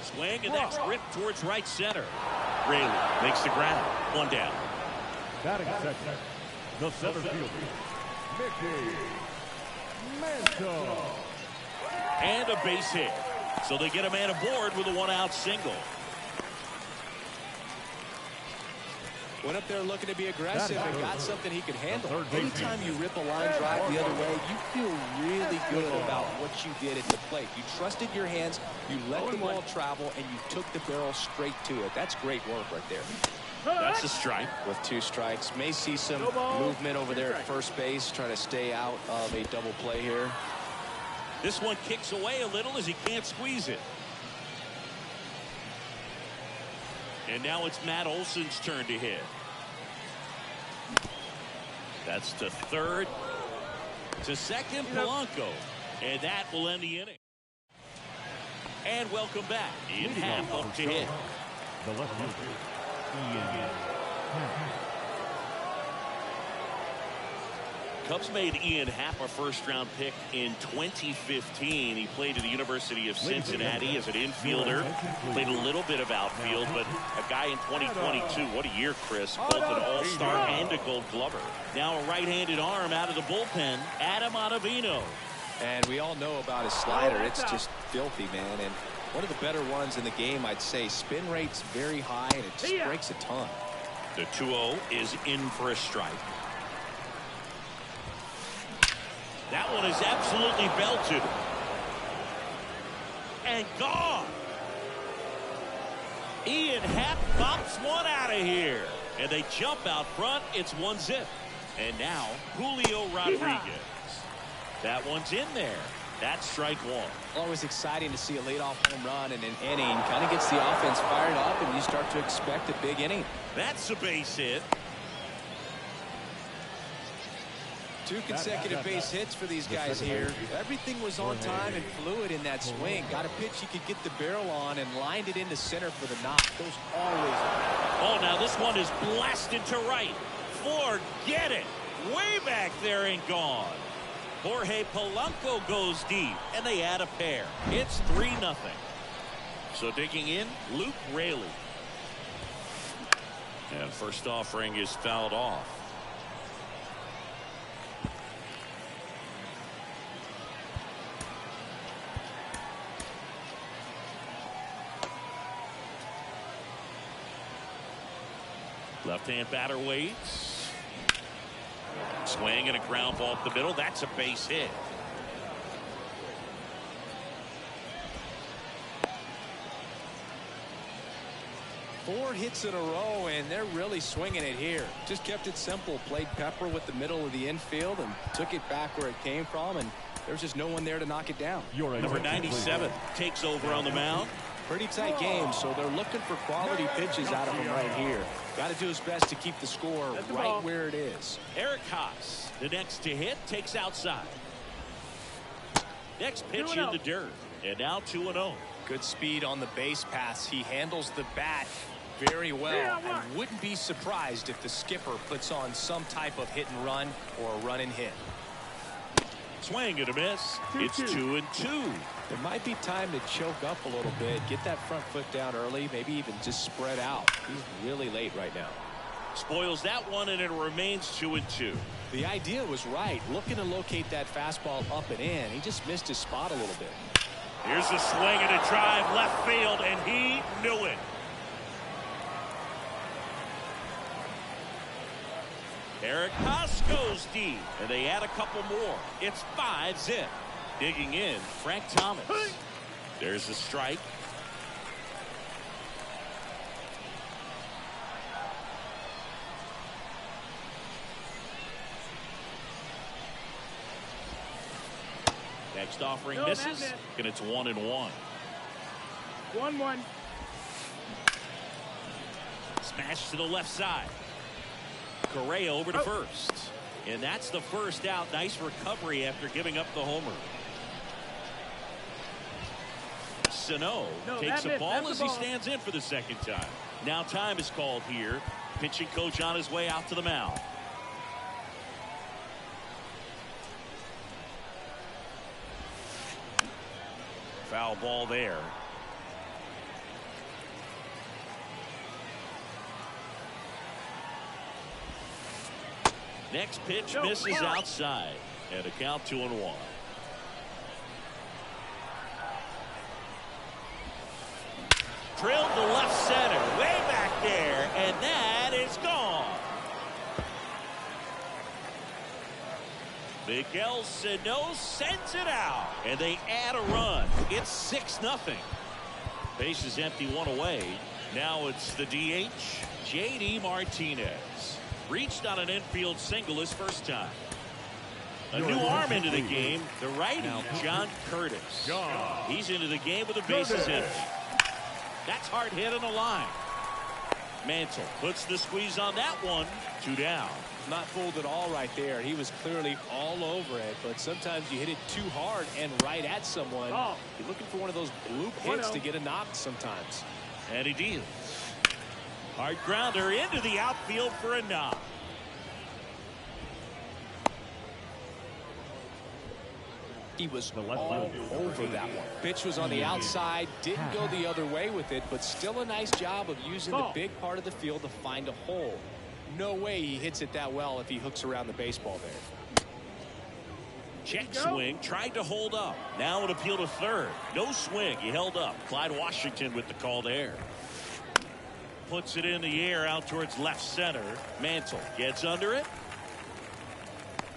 [SPEAKER 2] Swing, and that's ripped towards right center. Raley makes the ground. 1 down.
[SPEAKER 5] Batting second, the center fielder, Mickey Mantle.
[SPEAKER 2] And a base hit. So they get a man aboard with a 1-out single.
[SPEAKER 4] Went up there looking to be aggressive and got something he could handle. Anytime you rip a line drive the other way, you feel really good about what you did at the plate. You trusted your hands, you let the ball travel, and you took the barrel straight to it. That's great work right there.
[SPEAKER 2] That's a strike.
[SPEAKER 4] With 2 strikes, may see some movement over there at first base, trying to stay out of a double play here.
[SPEAKER 2] This one kicks away a little as he can't squeeze it. And now it's Matt Olson's turn to hit. That's to third. To second, Polanco. And that will end the inning. And welcome back. Ian Happ up to hit.
[SPEAKER 5] The left fielder, Ian Happ.
[SPEAKER 2] Cubs made Ian Happ a first-round pick in 2015. He played at the University of Cincinnati as an infielder. Played a little bit of outfield, but a guy in 2022. What a year, Chris. Both an all-star and a gold glover. Now a right-handed arm out of the bullpen, Adam Ottavino.
[SPEAKER 4] And we all know about his slider. It's just filthy, man. And one of the better ones in the game, I'd say. Spin rate's very high, and it just breaks a ton.
[SPEAKER 2] The 2-0 is in for a strike. That one is absolutely belted. And gone. Ian Happ pops one out of here. And they jump out front. It's 1-0. And now Julio Rodriguez. That one's in there. That's strike 1.
[SPEAKER 4] Always exciting to see a leadoff home run in an inning. Kind of gets the offense fired up, and you start to expect a big inning.
[SPEAKER 2] That's a base hit.
[SPEAKER 4] 2 consecutive base hits for these guys here. Everything was on time and fluid in that swing. Got a pitch he could get the barrel on and lined it into center for the knock. Those always.
[SPEAKER 2] Oh, now this one is blasted to right. Forget it. Way back there and gone. Jorge Polanco goes deep, and they add a pair. It's 3-0. So digging in, Luke Raley. And first offering is fouled off. Left-hand batter waits. Swing and a ground ball up the middle. That's a base hit.
[SPEAKER 4] Four hits in a row, and they're really swinging it here. Just kept it simple. Played pepper with the middle of the infield and took it back where it came from, and there's just no one there to knock it down.
[SPEAKER 2] Number 97 takes over on the mound.
[SPEAKER 4] Pretty tight game, so they're looking for quality pitches out of him right here. Got to do his best to keep the score right where it is.
[SPEAKER 2] Eric Haas, the next to hit, takes outside. Next pitch in the dirt, and now 2-0.
[SPEAKER 4] Good speed on the base pass. He handles the bat very well. I wouldn't be surprised if the skipper puts on some type of hit and run or a run and hit.
[SPEAKER 2] Swing and a miss. It's 2-2.
[SPEAKER 4] There might be time to choke up a little bit, get that front foot down early, maybe even just spread out. He's really late right now.
[SPEAKER 2] Spoils that one, and it remains 2-2.
[SPEAKER 4] The idea was right, looking to locate that fastball up and in. He just missed his spot a little bit.
[SPEAKER 2] Here's a swing and a drive left field, and he knew it. Eric Haas goes deep, and they add a couple more. It's 5-zip. Digging in, Frank Thomas. There's a strike. Next offering misses, and it's 1-1.
[SPEAKER 3] 1-1.
[SPEAKER 2] Smash to the left side. Correa over to first. And that's the first out. Nice recovery after giving up the homer. Sano takes a ball as he stands in for the second time. Now time is called here. Pitching coach on his way out to the mound. Foul ball there. Next pitch misses outside, and a count 2-1. Drilled to left center, way back there, and that is gone. Miguel Sano sends it out, and they add a run. It's 6-0. Base is empty, one away. Now it's the DH, J.D. Martinez. Reached on an infield single his first time. A new arm into the game, the righty, John Curtis. He's into the game with the bases empty. That's hard hit on the line. Mantle puts the squeeze on that one. 2 down.
[SPEAKER 4] Not fooled at all right there. He was clearly all over it, but sometimes you hit it too hard and right at someone. You're looking for one of those bloop hits to get a knock sometimes.
[SPEAKER 2] And he deals. Hard grounder into the outfield for a knock.
[SPEAKER 4] He was all over that one. Pitch was on the outside, didn't go the other way with it, but still a nice job of using the big part of the field to find a hole. No way he hits it that well if he hooks around the baseball there.
[SPEAKER 2] Check swing, tried to hold up. Now an appeal to third. No swing, he held up. Clyde Washington with the call there. Puts it in the air out towards left center. Mantle gets under it.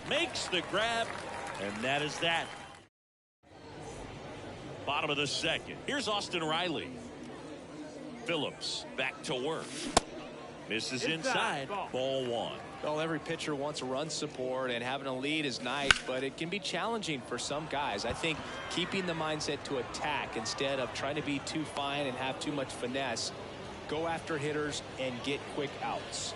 [SPEAKER 2] Makes the grab, and that is that. Bottom of the second. Here's Austin Riley. Phillips back to work. Misses inside. Ball 1.
[SPEAKER 4] Well, every pitcher wants a run support, and having a lead is nice, but it can be challenging for some guys. I think keeping the mindset to attack instead of trying to be too fine and have too much finesse. Go after hitters and get quick outs.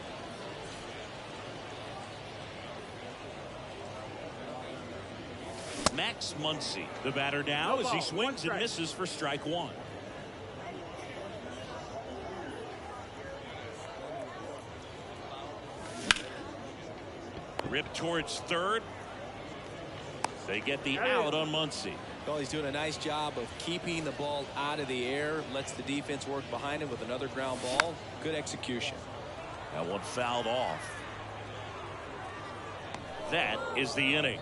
[SPEAKER 2] Max Muncy, the batter now, as he swings and misses for strike one. Rip towards third. They get the out on Muncy.
[SPEAKER 4] Well, he's doing a nice job of keeping the ball out of the air. Lets the defense work behind him with another ground ball. Good execution.
[SPEAKER 2] That one fouled off. That is the inning.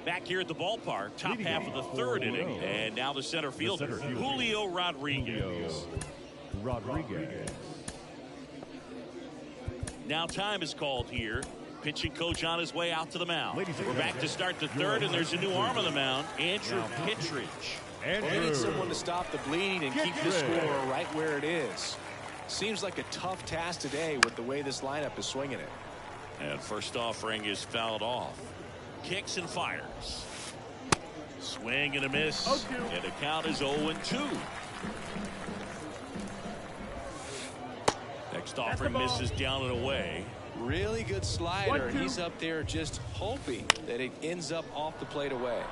[SPEAKER 2] Back here at the ballpark, top half of the third inning, and now the center fielder, Julio Rodriguez. Now time is called here. Pitching coach on his way out to the mound. We're back to start the third, and there's a new arm on the mound, Andrew Kittredge.
[SPEAKER 4] Well, they need someone to stop the bleeding and keep the score right where it is. Seems like a tough task today with the way this lineup is swinging it.
[SPEAKER 2] And first offering is fouled off. Kicks and fires. Swing and a miss. And the count is 0-2. Next offering misses down and away.
[SPEAKER 4] Really good slider. He's up there just hoping that it ends up off the plate away.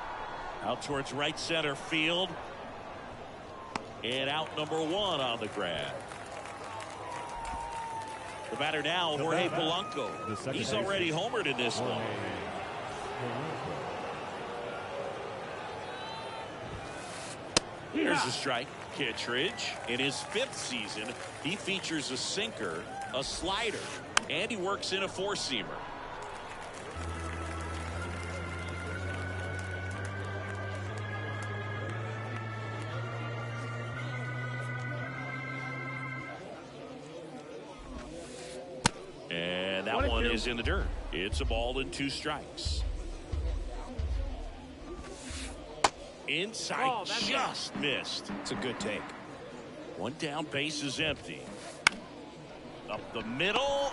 [SPEAKER 2] Out towards right center field. And out number one on the grab. The batter now, Jorge Polanco. He's already homered in this one. Here's a strike. Kittredge, in his 5th season, he features a sinker, a slider, and he works in a four-seamer. And that one is in the dirt. It's a ball and 2 strikes. Inside, just missed.
[SPEAKER 4] It's a good take.
[SPEAKER 2] One down, base is empty. Up the middle.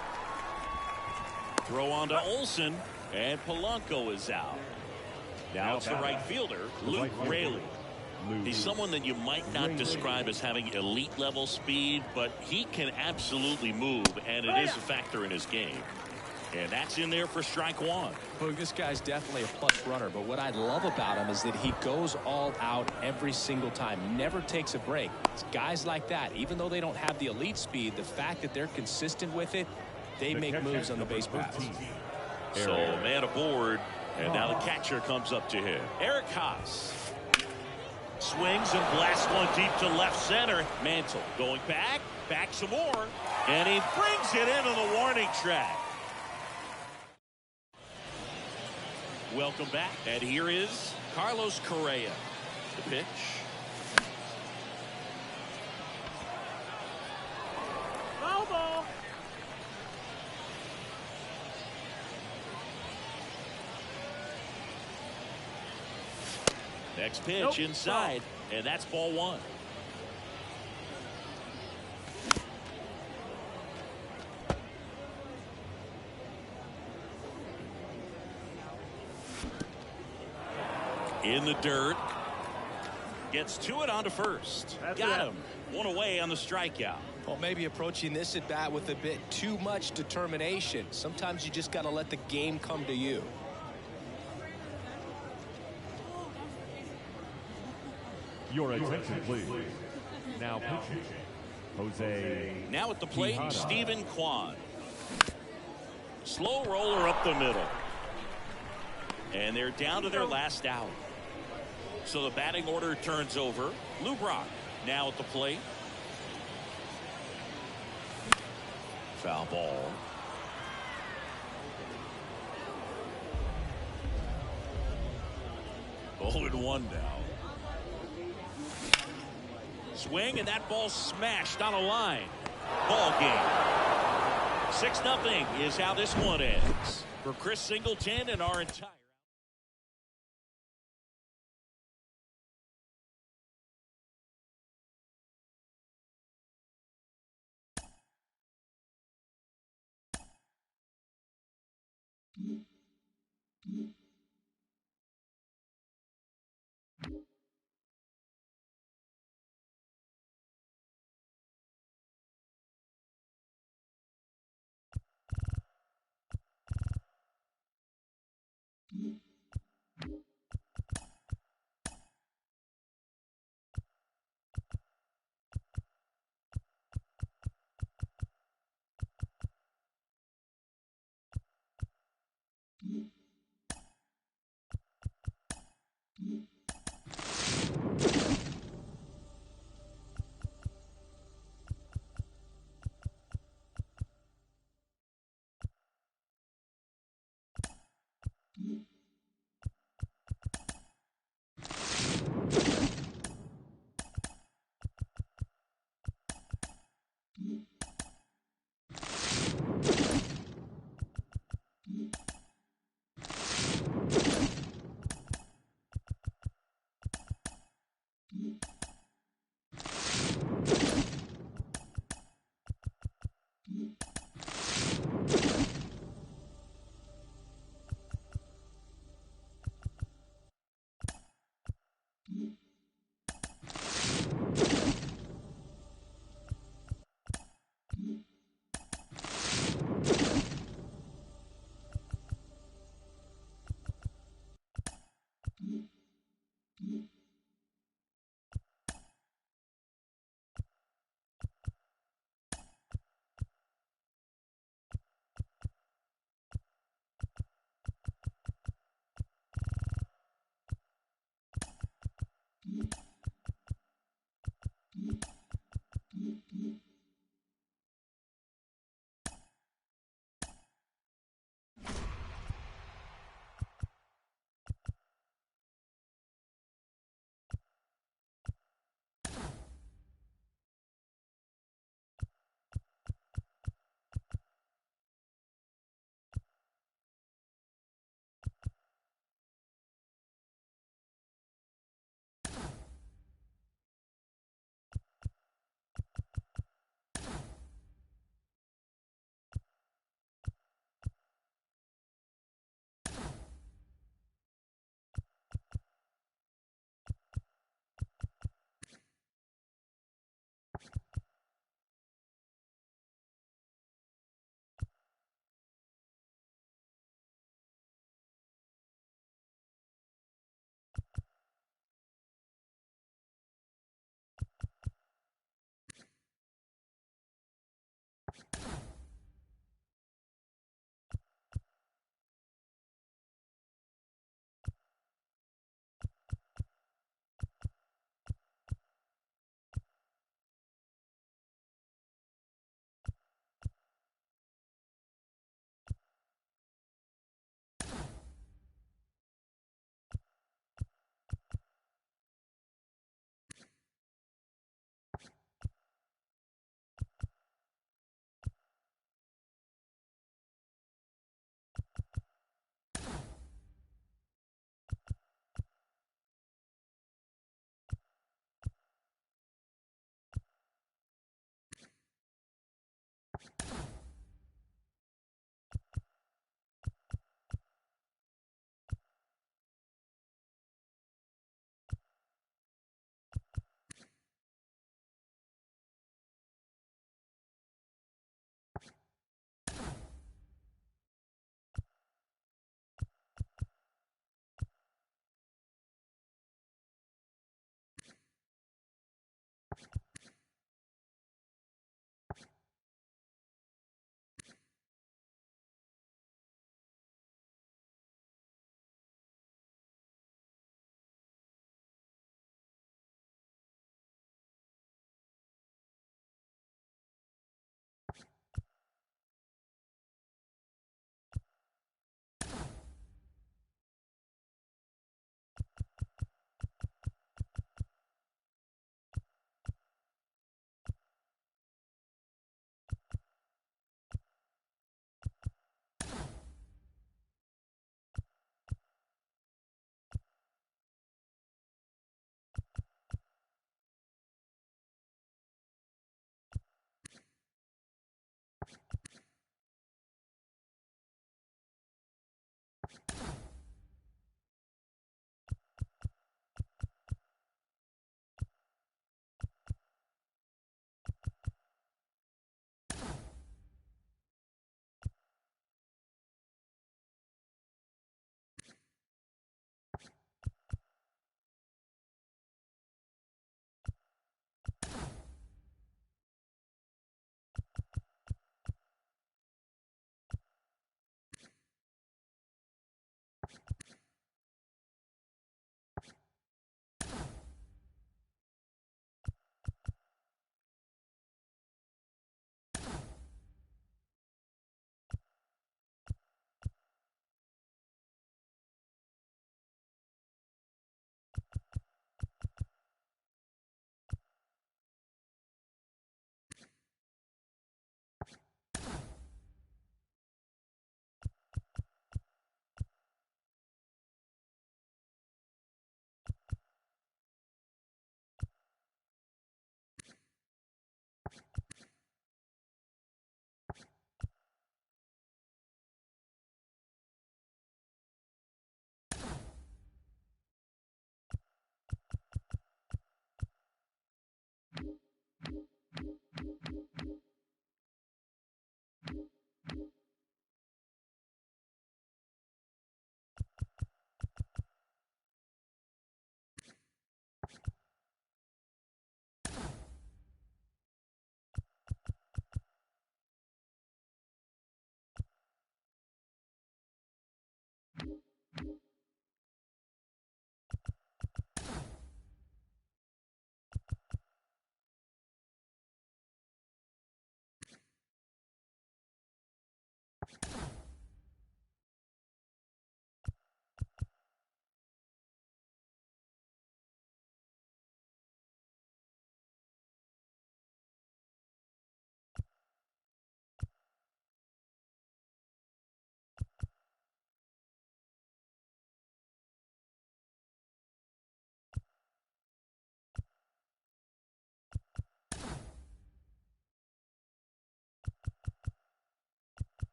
[SPEAKER 2] Throw on to Olsen, and Polanco is out. Now it's the right fielder, Luke Raley. He's someone that you might not describe as having elite level speed, but he can absolutely move, and it is a factor in his game. And that's in there for strike one.
[SPEAKER 4] Well, this guy's definitely a plus runner, but what I love about him is that he goes all out every single time, never takes a break. It's guys like that, even though they don't have the elite speed, the fact that they're consistent with it, they make moves on the base paths.
[SPEAKER 2] So man aboard, and now the catcher comes up to him. Eric Haas swings and blasts one deep to left center. Mantle going back some more, and he brings it into the warning track. Welcome back, and here is Carlos Correa. The pitch.
[SPEAKER 3] Foul ball.
[SPEAKER 2] Next pitch inside, and that's ball one. In the dirt. Gets to it onto first. Got him. One away on the strikeout.
[SPEAKER 4] Well, maybe approaching this at bat with a bit too much determination. Sometimes you just got to let the game come to you.
[SPEAKER 5] Your attention, please. Now pitching, Jose.
[SPEAKER 2] Now at the plate,
[SPEAKER 5] Quijada.
[SPEAKER 2] Stephen Kwan. Slow roller up the middle. And they're down to their last out. So the batting order turns over. Lou Brock now at the plate. Foul ball. Oh, and 1 now. Swing, and that ball smashed on a line. Ball game. 6-0 is how this one ends. For Chris Singleton and our entire